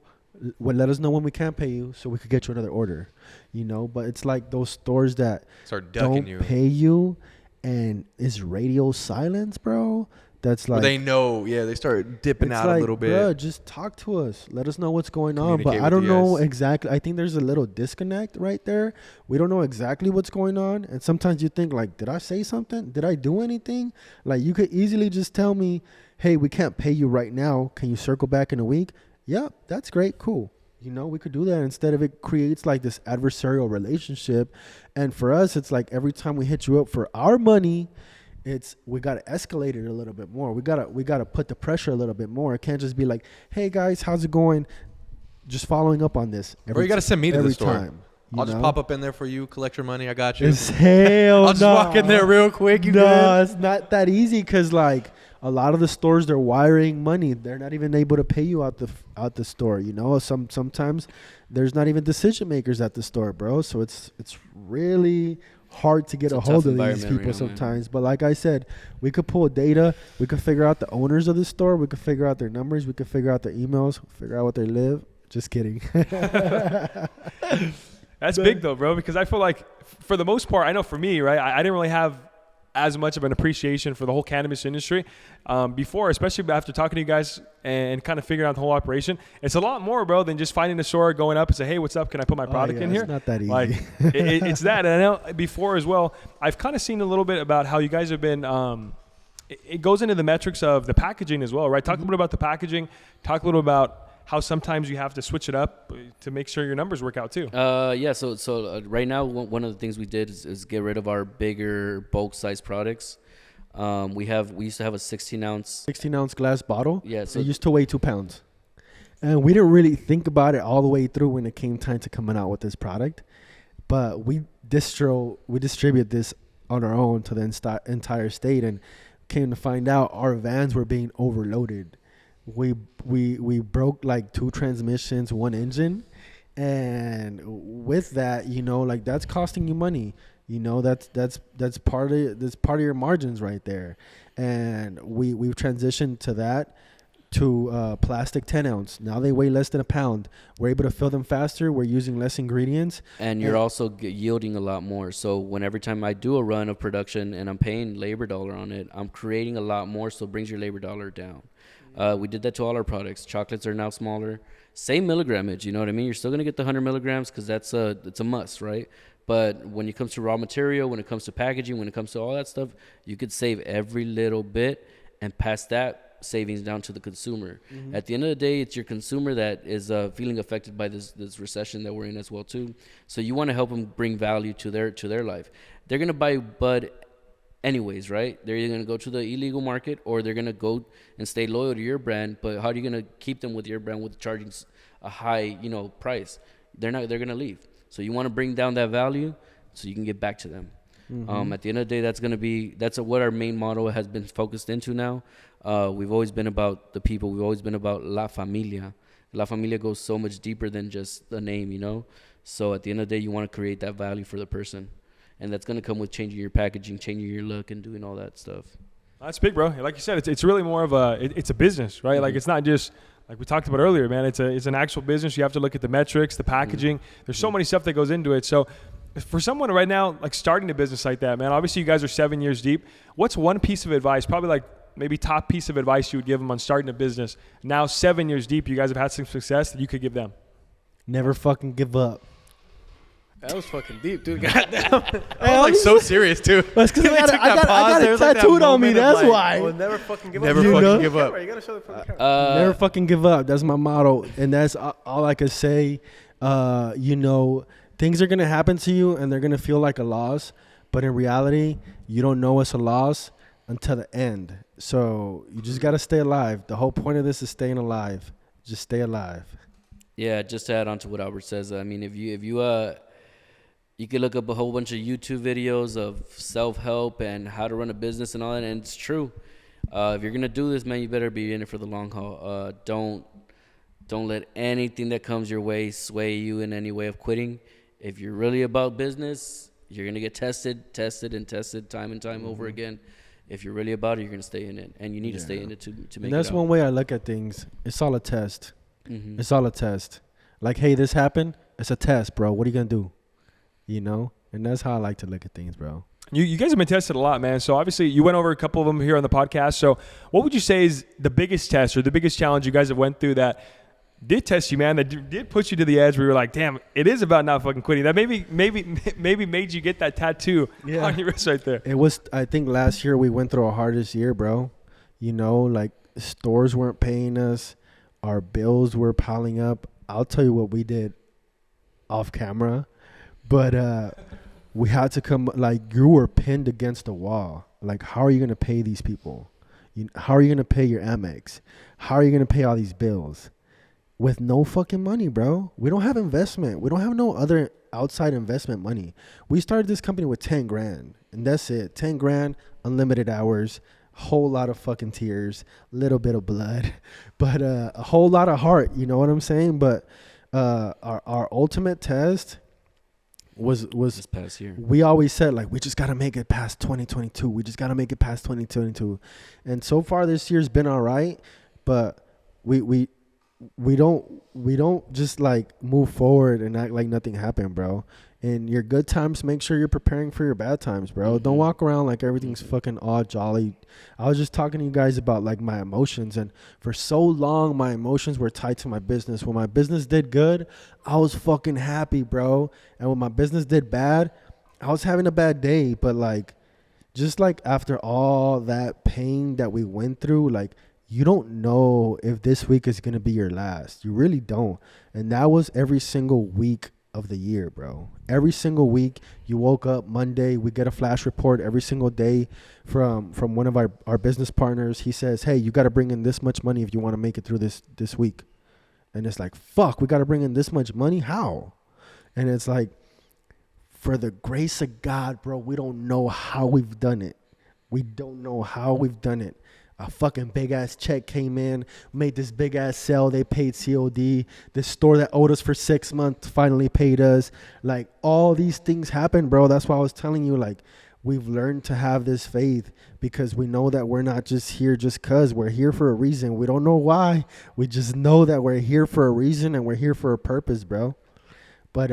Well, let us know when we can't pay you so we could get you another order, you know. But it's like those stores that start ducking don't you. Pay you and it's radio silence, bro. That's like, they know, they start dipping out a little bit. Bruh, just talk to us. Let us know what's going on. But I don't know exactly. I think there's a little disconnect right there. We don't know exactly what's going on. And sometimes you think like, did I say something? Did I do anything? Like you could easily just tell me, hey, we can't pay you right now. Can you circle back in a week? Yep, that's great. Cool. You know, we could do that instead of it creates like this adversarial relationship. And for us, it's like every time we hit you up for our money, we got to escalate it a little bit more. We got to put the pressure a little bit more. It can't just be like, hey guys, how's it going? Just following up on this. Or you got to send me to the store. Time, I'll just pop up in there for you, collect your money. I got you. Hell I'll just walk in there real quick. No, it's not that easy because like a lot of the stores, they're wiring money. They're not even able to pay you out the store. You know, sometimes there's not even decision makers at the store, bro. So it's really hard to get a hold of these people sometimes. But like I said, we could pull data. We could figure out the owners of the store. We could figure out their numbers. We could figure out their emails. Figure out what they live. Just kidding. That's big though, bro, because I feel like for the most part, I know for me, right, I didn't really have as much of an appreciation for the whole cannabis industry before, especially after talking to you guys and kind of figuring out the whole operation. It's a lot more, bro, than just finding a store, going up and say, hey, what's up? Can I put my product in here? It's not that easy. Like, it's that. And I know before as well, I've kind of seen a little bit about how you guys have been it goes into the metrics of the packaging as well, right? Talk a little bit about the packaging. Talk a little about how sometimes you have to switch it up to make sure your numbers work out too. So right now, one of the things we did is get rid of our bigger bulk size products. We used to have a 16 ounce glass bottle. Yeah, so it used to weigh 2 pounds, and we didn't really think about it all the way through when it came time to coming out with this product. But we distribute this on our own to the entire state, and came to find out our vans were being overloaded. We broke like 2 transmissions, 1 engine, and with that, you know, like that's costing you money. You know, that's part of your margins right there. And we've transitioned to that to plastic 10 ounce. Now they weigh less than a pound. We're able to fill them faster. We're using less ingredients, and you're also yielding a lot more. So every time I do a run of production and I'm paying labor dollar on it, I'm creating a lot more. So it brings your labor dollar down. We did that to all our products. Chocolates are now smaller. Same milligrammage, you know what I mean? You're still going to get the 100 milligrams because it's a must, right? But when it comes to raw material, when it comes to packaging, when it comes to all that stuff, you could save every little bit and pass that savings down to the consumer. Mm-hmm. At the end of the day, it's your consumer that is feeling affected by this recession that we're in as well too. So you want to help them bring value to their life. They're going to buy bud anyways, right? They're either going to go to the illegal market or they're going to go and stay loyal to your brand. But how are you going to keep them with your brand with charging a high, price? They're going to leave. So you want to bring down that value so you can get back to them. Mm-hmm. At the end of the day, that's what our main motto has been focused into now. We've always been about the people. We've always been about La Familia. La Familia goes so much deeper than just the name, So at the end of the day, you want to create that value for the person. and that's gonna come with changing your packaging, changing your look, and doing all that stuff. That's big, bro. Like you said, it's really more of it's a business, right? Like it's not just like we talked about earlier, man. It's an actual business. You have to look at the metrics, the packaging. There's so many stuff that goes into it. So for someone right now, like starting a business like that, man, obviously you guys are 7 years deep. What's one piece of advice, probably like maybe top piece of advice you would give them on starting a business? Now 7 years deep, you guys have had some success that you could give them. Never fucking give up. That was fucking deep, dude. Goddamn. I was like so serious too. That's because I got it tattooed on me. That's why. Well, never fucking give up. Never fucking give up. You gotta show the camera. Never fucking give up. That's my motto, and that's all I could say. You know, things are gonna happen to you, and they're gonna feel like a loss, but in reality, you don't know it's a loss until the end. So you just gotta stay alive. The whole point of this is staying alive. Just stay alive. Yeah, just to add on to what Albert says, I mean, if you could look up a whole bunch of YouTube videos of self-help and how to run a business and all that, and it's true. If you're gonna do this, man, you better be in it for the long haul. Don't let anything that comes your way sway you in any way of quitting. If you're really about business, you're gonna get tested time and time over again. If you're really about it, you're gonna stay in it, and you need to stay in it to make it. And that's one way I look at things. It's all a test. Mm-hmm. It's all a test. Like, hey, this happened. It's a test, bro. What are you gonna do? You know, and that's how I like to look at things, bro. You guys have been tested a lot, man. So obviously you went over a couple of them here on the podcast. So what would you say is the biggest test or the biggest challenge you guys have went through that did test you, man, that did put you to the edge where you were like, damn, it is about not fucking quitting? That maybe made you get that tattoo on your wrist right there. It was, I think last year we went through our hardest year, bro. You know, like stores weren't paying us. Our bills were piling up. I'll tell you what we did off camera. But we had to come, like, you were pinned against the wall. Like, how are you going to pay these people? How are you going to pay your Amex? How are you going to pay all these bills? With no fucking money, bro. We don't have investment. We don't have no other outside investment money. We started this company with 10 grand, and that's it. 10 grand, unlimited hours, whole lot of fucking tears, little bit of blood, but a whole lot of heart, you know what I'm saying? But our ultimate test was this past year. We always said, like, we just got to make it past 2022. We just got to make it past 2022. And so far this year's been all right, but we don't just like move forward and act like nothing happened, bro. In your good times, make sure you're preparing for your bad times, bro. Mm-hmm. Don't walk around like everything's fucking all jolly. I was just talking to you guys about like my emotions, and for so long my emotions were tied to my business. When my business did good, I was fucking happy, bro. And when my business did bad, I was having a bad day. But like, just like after all that pain that we went through, like, you don't know if this week is going to be your last. You really don't. And that was every single week of the year, bro. Every single week, you woke up Monday, we get a flash report every single day from one of our business partners. He says, hey, you got to bring in this much money if you want to make it through this week. And it's like, fuck, we got to bring in this much money? How? And it's like, for the grace of God, bro, we don't know how we've done it. We don't know how we've done it. A fucking big ass check came in, made this big ass sale. They paid COD. This store that owed us for 6 months finally paid us. Like, all these things happen, bro. That's why I was telling you, like, we've learned to have this faith because we know that we're not just here just because. We're here for a reason. We don't know why. We just know that we're here for a reason and we're here for a purpose, bro. But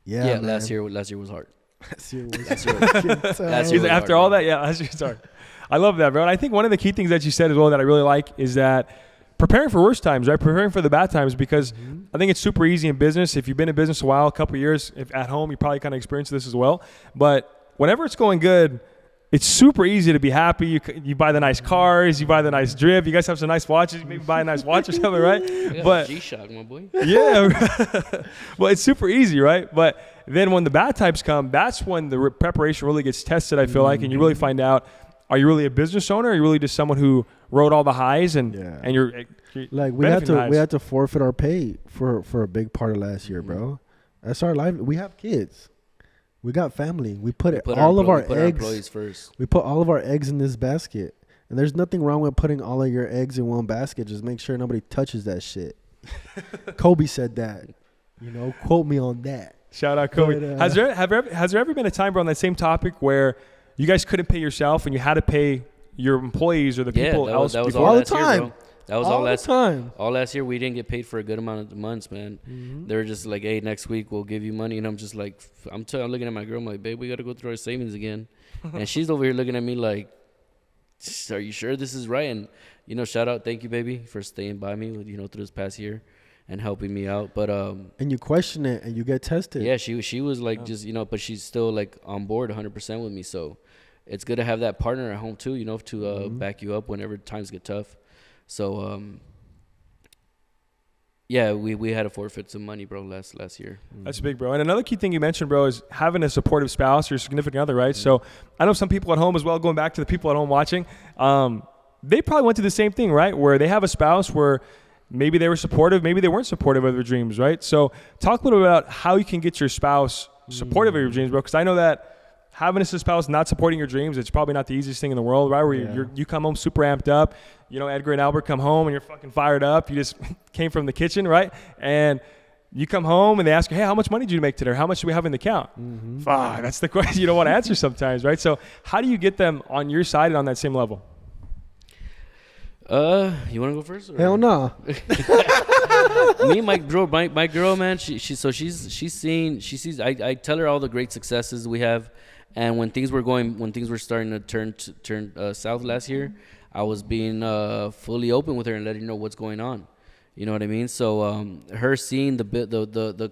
yeah, last year was hard. Last year was after all that, last year was hard. I love that, bro. And I think one of the key things that you said as well that I really like is that preparing for worse times, right? Preparing for the bad times, because I think it's super easy in business. If you've been in business a while, a couple of years, if at home, you probably kind of experienced this as well. But whenever it's going good, it's super easy to be happy. You buy the nice cars, you buy the nice drip. You guys have some nice watches. You maybe buy a nice watch or something, right? But G-Shock, my boy. Yeah. Well, it's super easy, right? But then when the bad times come, that's when the preparation really gets tested, I feel like, and you really find out, are you really a business owner? Or are you really just someone who rode all the highs and you're like, we had to forfeit our pay for a big part of last year, bro. That's our life. We have kids. We got family. We put all of our eggs first. We put all of our eggs in this basket. And there's nothing wrong with putting all of your eggs in one basket. Just make sure nobody touches that shit. Kobe said that. You know, quote me on that. Shout out Kobe. But, has there ever been a time, bro, on that same topic where you guys couldn't pay yourself and you had to pay your employees or the people else? That was before? all the last year, time. bro. That was all last time. All last year, we didn't get paid for a good amount of months, man. They were just like, "Hey, next week we'll give you money," and I'm just like, I'm looking at my girl, I'm like, "Babe, we got to go through our savings again," and she's over here looking at me like, "Are you sure this is right?" And shout out, thank you, baby, for staying by me, through this past year and helping me out. But and you question it and you get tested. yeah, she was like but she's still like on board 100% with me. So it's good to have that partner at home too, to back you up whenever times get tough. So yeah, we had to forfeit some money, bro, last year. That's big, bro. And another key thing you mentioned, bro, is having a supportive spouse or significant other, right? So I know some people at home as well, going back to the people at home watching, they probably went through the same thing, right? Where they have a spouse where maybe they were supportive, maybe they weren't supportive of their dreams, right? So talk a little bit about how you can get your spouse supportive of your dreams, bro, because I know that having a spouse not supporting your dreams, it's probably not the easiest thing in the world, right? Where you come home super amped up. Edgar and Albert come home and you're fucking fired up. You just came from the kitchen, right? And you come home and they ask you, hey, how much money did you make today? Or how much do we have in the account? Fuck, that's the question you don't want to answer sometimes, right? So how do you get them on your side and on that same level? You want to go first? Or? Hell no. Me, my girl, man. She sees. I tell her all the great successes we have, and when things were starting to turn south last year, I was being fully open with her and letting her know what's going on. You know what I mean? So her seeing the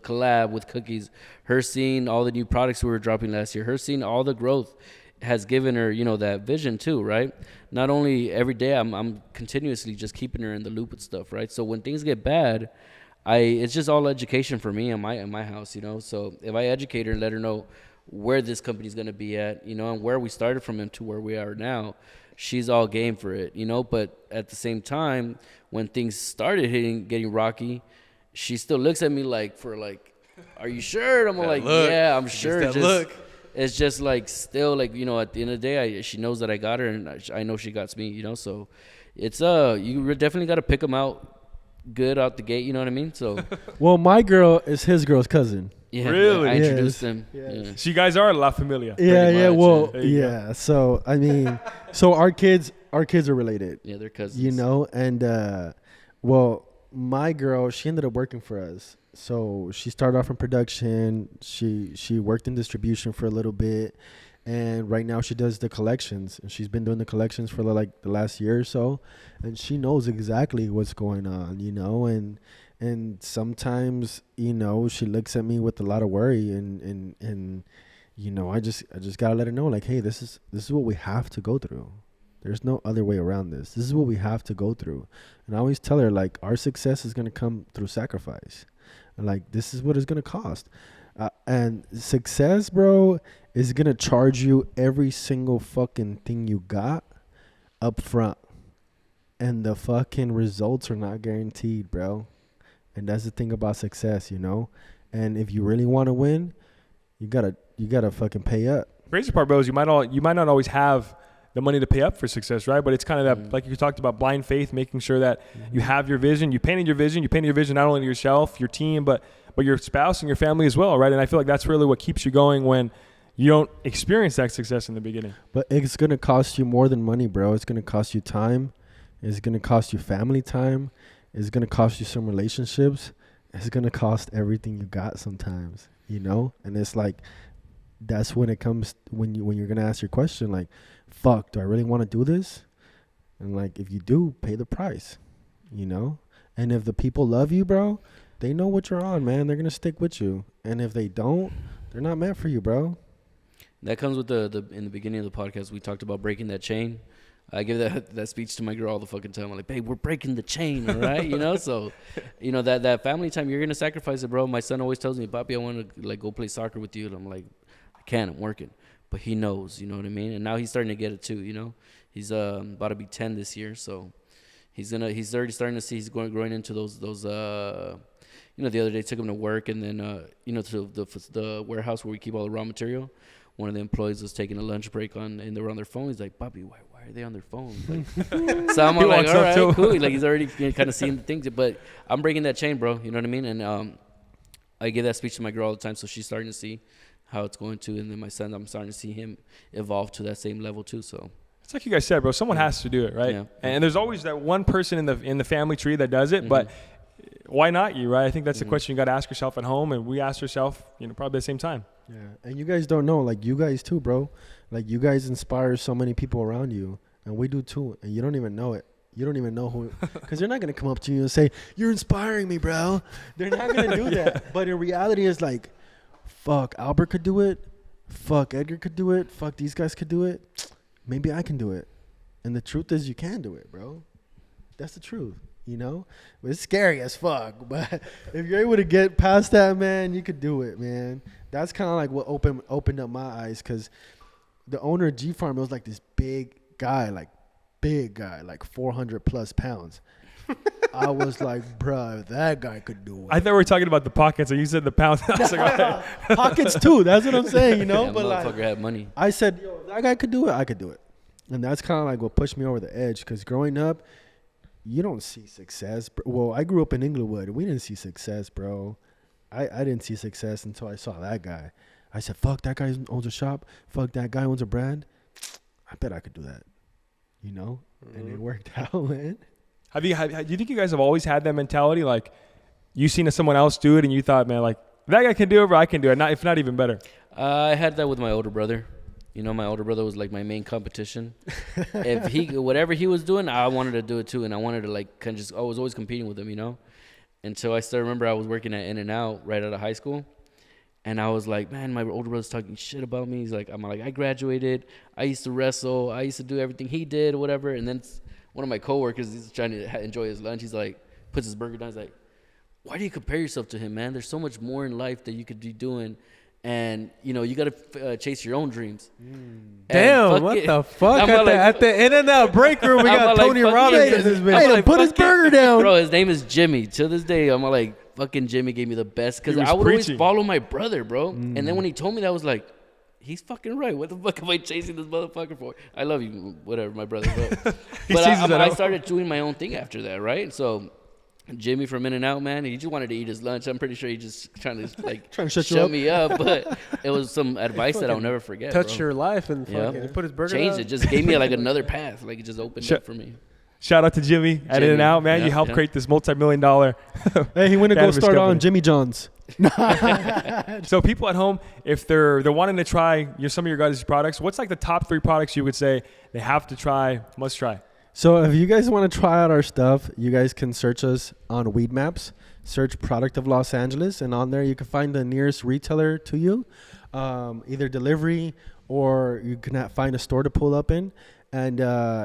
collab with cookies, her seeing all the new products we were dropping last year, her seeing all the growth has given her, that vision too, right? Not only every day, I'm continuously just keeping her in the loop with stuff, right? So when things get bad, it's just all education for me in my house, So if I educate her and let her know where this company's gonna be at, and where we started from and to where we are now, she's all game for it, But at the same time, when things started getting rocky, she still looks at me like, are you sure? And I'm like, yeah, I'm sure. It's just like still like, at the end of the day, she knows that I got her and I know she got me, So it's you definitely got to pick them out good out the gate. You know what I mean? So well, my girl is his girl's cousin. Yeah, really? I introduced them. Yes. Yeah. So you guys are La Familia. Yeah. Well, yeah. So I mean, so our kids are related. Yeah, they're cousins. And well, my girl, she ended up working for us. So she started off in production. She worked in distribution for a little bit, and right now she does the collections. And she's been doing the collections for like the last year or so, and she knows exactly what's going on, And sometimes, she looks at me with a lot of worry, and I just gotta let her know, like, hey, this is what we have to go through. There's no other way around this. This is what we have to go through. And I always tell her, like, our success is gonna come through sacrifice. And like, this is what it's gonna cost. And success, bro, is gonna charge you every single fucking thing you got up front. And the fucking results are not guaranteed, bro. And that's the thing about success, And if you really want to win, you gotta fucking pay up. Crazy part, bro, is you might not always have the money to pay up for success, right? But it's kind of that, like you talked about, blind faith, making sure that you have your vision. You painted your vision not only to yourself, your team, but your spouse and your family as well, right? And I feel like that's really what keeps you going when you don't experience that success in the beginning. But it's gonna cost you more than money, bro. It's gonna cost you time. It's gonna cost you family time. It's going to cost you some relationships. It's going to cost everything you got sometimes, And it's like, that's when it comes, when you're going to ask your question, like, fuck, do I really want to do this? And like, if you do, pay the price, And if the people love you, bro, they know what you're on, man. They're going to stick with you. And if they don't, they're not meant for you, bro. That comes with in the beginning of the podcast, we talked about breaking that chain. I give that speech to my girl all the fucking time. I'm like, babe, we're breaking the chain, all right? So, that family time, you're going to sacrifice it, bro. My son always tells me, Papi, I want to, like, go play soccer with you. And I'm like, I can't, I'm working. But he knows, you know what I mean? And now he's starting to get it too, He's about to be 10 this year. So he's already starting to see he's growing into those the other day took him to work. And then, to the warehouse where we keep all the raw material. One of the employees was taking a lunch break and they were on their phone. He's like, Papi, why are they on their phone? Like, so I'm like, all right, cool. Like, he's already kind of seeing the things. But I'm breaking that chain, bro. You know what I mean? And I give that speech to my girl all the time, so she's starting to see how it's going to, and then my son, I'm starting to see him evolve to that same level too. So it's like you guys said, bro. Someone has to do it, right? Yeah. And there's always that one person in the family tree that does it, but why not you, right? I think that's the question you got to ask yourself at home, and we asked ourselves, probably at the same time. Yeah, and you guys don't know, like you guys too, bro. Like you guys inspire so many people around you, and we do too, and you don't even know it. You don't even know who, because they're not gonna come up to you and say, "You're inspiring me, bro." They're not gonna do that. But in reality, it's like, fuck, Albert could do it. Fuck, Edgar could do it. Fuck, these guys could do it. Maybe I can do it. And the truth is, you can do it, bro. That's the truth. But it's scary as fuck. But if you're able to get past that, man, you could do it, man. That's kind of like what opened up my eyes, because the owner of G Farm was like this big guy, like 400 plus pounds. I was like, bruh, that guy could do it. I thought we were talking about the pockets, and you said the pounds. I was like, pockets too. That's what I'm saying, Yeah, but motherfucker had money. I said, yo, if that guy could do it, I could do it. And that's kind of like what pushed me over the edge, because growing up, you don't see success. Well, I grew up in Inglewood. We didn't see success, bro. I didn't see success until I saw that guy. I said, fuck, that guy owns a shop. Fuck, that guy owns a brand. I bet I could do that. And it worked out, man. Do you think you guys have always had that mentality? Like, you seen someone else do it, and you thought, man, like, that guy can do it, but I can do it. If not even better. I had that with my older brother. My older brother was like my main competition. If whatever he was doing, I wanted to do it too, and I wanted to like kind of I was always competing with him, Until I still remember I was working at In-N-Out right out of high school, and I was like, man, my older brother's talking shit about me. I'm like, I graduated. I used to wrestle. I used to do everything he did, or whatever. And then one of my coworkers, he's trying to enjoy his lunch. He's like, puts his burger down. He's like, why do you compare yourself to him, man? There's so much more in life that you could be doing. And, you got to chase your own dreams. Damn, what the fuck? At the In-N-Out break room, we got Tony Robbins in this bitch. Put his burger down. Bro, his name is Jimmy. To this day, I'm like, fucking Jimmy gave me the best. Because I would always follow my brother, bro. And then when he told me that, I was like, he's fucking right. What the fuck am I chasing this motherfucker for? I love you, whatever, my brother. But I started doing my own thing after that, right? So Jimmy from In-N-Out, man, he just wanted to eat his lunch. I'm pretty sure he just trying to shut me up. But it was some advice that I'll never forget. Touch your life and fucking put his burger changed it. Just gave me like another path. Like it just opened up for me. Shout out to Jimmy at In-N-Out, man. You helped create this multi-million-dollar. Hey, he went to go start company on Jimmy John's. So people at home, if they're wanting to try some of your guys' products, what's like the top 3 products you would say they have to try, must try? So if you guys want to try out our stuff, you guys can search us on Weed Maps. Search Product of Los Angeles, and on there you can find the nearest retailer to you, either delivery or you can find a store to pull up in. And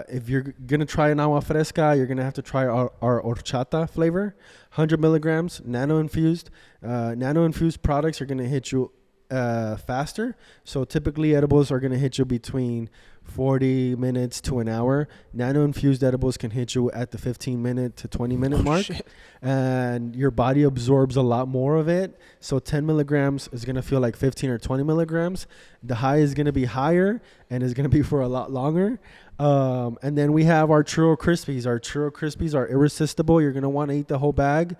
if you're going to try an agua fresca, you're going to have to try our horchata flavor, 100 milligrams, nano-infused. Nano-infused products are going to hit you faster. So typically edibles are going to hit you between 40 minutes to an hour. Nano-infused edibles can hit you at the 15-minute to 20-minute mark. Shit. And your body absorbs a lot more of it. So 10 milligrams is going to feel like 15 or 20 milligrams. The high is going to be higher and is going to be for a lot longer. And then we have our Churro Crispies. Our Churro Crispies are irresistible. You're going to want to eat the whole bag.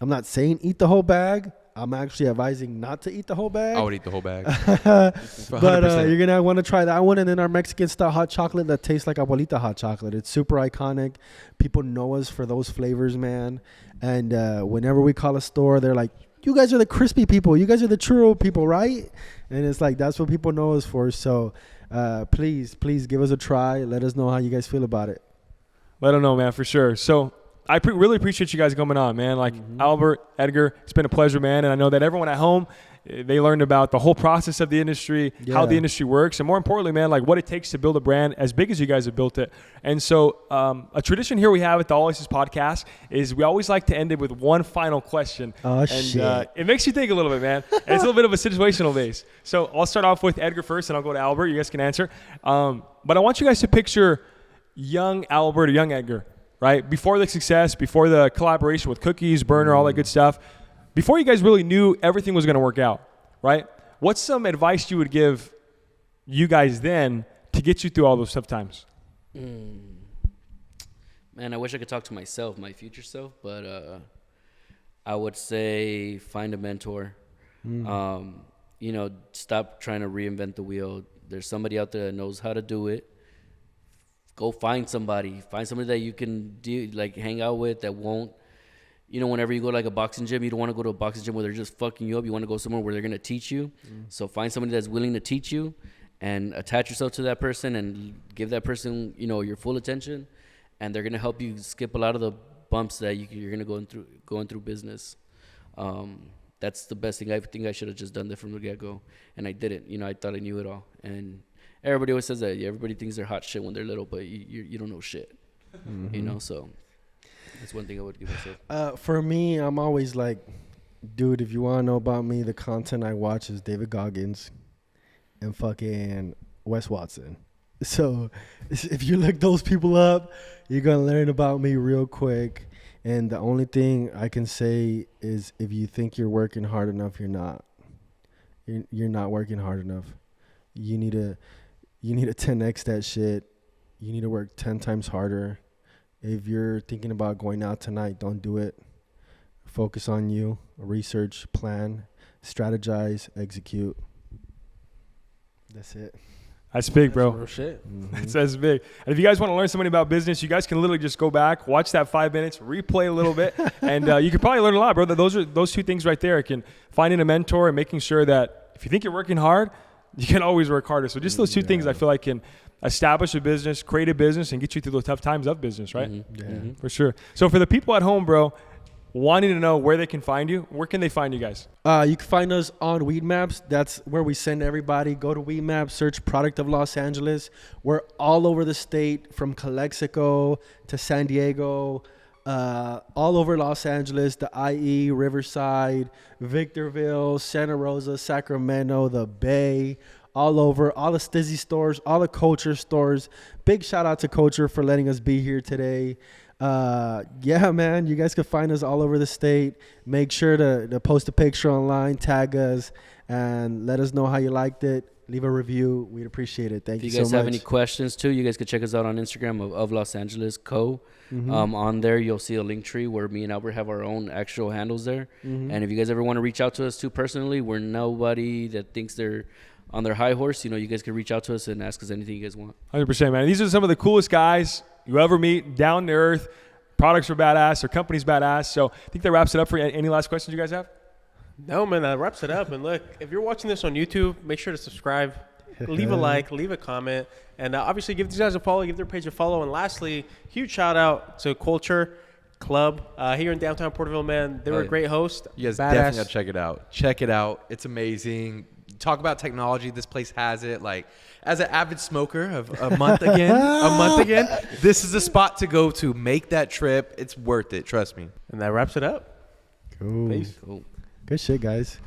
I'm not saying eat the whole bag. I'm actually advising not to eat the whole bag. I would eat the whole bag. But you're going to want to try that one. And then our Mexican style hot chocolate that tastes like abuelita hot chocolate. It's super iconic. People know us for those flavors, man. And whenever we call a store, they're like, you guys are the crispy people. You guys are the churro people, right? And it's like, that's what people know us for. So please give us a try. Let us know how you guys feel about it. Let them know, man, for sure. So I really appreciate you guys coming on, man. Like Albert, Edgar, it's been a pleasure, man. And I know that everyone at home, they learned about the whole process of the industry, how the industry works, and more importantly, man, like what it takes to build a brand as big as you guys have built it. And so a tradition here we have at the All Aces podcast is we always like to end it with one final question. Oh, shit. It makes you think a little bit, man. And it's a little bit of a situational base. So I'll start off with Edgar first, and I'll go to Albert. You guys can answer. But I want you guys to picture young Albert or young Edgar, right? Before the success, before the collaboration with Cookies, Burner, all that good stuff, before you guys really knew everything was going to work out, right? What's some advice you would give you guys then to get you through all those tough times? Man, I wish I could talk to myself, my future self, but I would say find a mentor. You know, stop trying to reinvent the wheel. There's somebody out there that knows how to do it. Go find somebody. Find somebody that you can do, like, hang out with that won't, you know, whenever you go to like a boxing gym, you don't want to go to a boxing gym where they're just fucking you up. You want to go somewhere where they're going to teach you. So find somebody that's willing to teach you and attach yourself to that person and give that person, you know, your full attention. And they're going to help you skip a lot of the bumps that you're going to going through business. That's the best thing. I think I should have just done that from the get-go, and I didn't. You know, I thought I knew it all. And everybody always says that. Everybody thinks they're hot shit when they're little, but you don't know shit. You know, so that's one thing I would give myself. For me, I'm always like, dude, if you want to know about me, the content I watch is David Goggins and fucking Wes Watson. So if you look those people up, you're going to learn about me real quick. And the only thing I can say is if you think you're working hard enough, you're not. You're not working hard enough. You need to 10x that shit. You need to work 10 times harder. If you're thinking about going out tonight, don't do it. Focus on you. Research, plan, strategize, execute. That's it. That's big, bro. That's shit. That's big. And if you guys want to learn something about business, you guys can literally just go back, watch that 5 minutes, replay a little bit, and you can probably learn a lot, bro. Those two things right there. Can finding a mentor and making sure that if you think you're working hard, you can always work harder. So just those two things I feel like can establish a business, create a business, and get you through those tough times of business, right? For sure. So for the people at home, bro, wanting to know where they can find you, where can they find you guys? You can find us on Weed Maps. That's where we send everybody. Go to Weed Maps, search Product of Los Angeles. We're all over the state, from Calexico to San Diego, all over Los Angeles, the IE, Riverside, Victorville, Santa Rosa, Sacramento, the Bay, all over, all the Stiiizy stores, all the Culture stores. Big shout out to Culture for letting us be here today. Yeah, man, you guys can find us all over the state. Make sure to post a picture online, tag us, and let us know how you liked it. Leave a review. We'd appreciate it. Thank you so much. If you guys have any questions too, you guys can check us out on Instagram of Los Angeles Co. On there, you'll see a link tree where me and Albert have our own actual handles there. And if you guys ever want to reach out to us too personally, we're nobody that thinks they're on their high horse. You know, you guys can reach out to us and ask us anything you guys want. 100%, man. These are some of the coolest guys you ever meet, down to earth. Products are badass. Their company's badass. So I think that wraps it up for you. Any last questions you guys have? No, man, that wraps it up. And look, if you're watching this on YouTube, make sure to subscribe, leave a like, leave a comment, and obviously give these guys a follow, give their page a follow. And lastly, huge shout out to Culture Club here in downtown Porterville, man. They were a great host. You guys definitely got to check it out. Check it out. It's amazing. Talk about technology. This place has it. Like, as an avid smoker of a month again, this is the spot to go to. Make that trip. It's worth it. Trust me. And that wraps it up. Cool. Peace. Cool. Good shit, guys.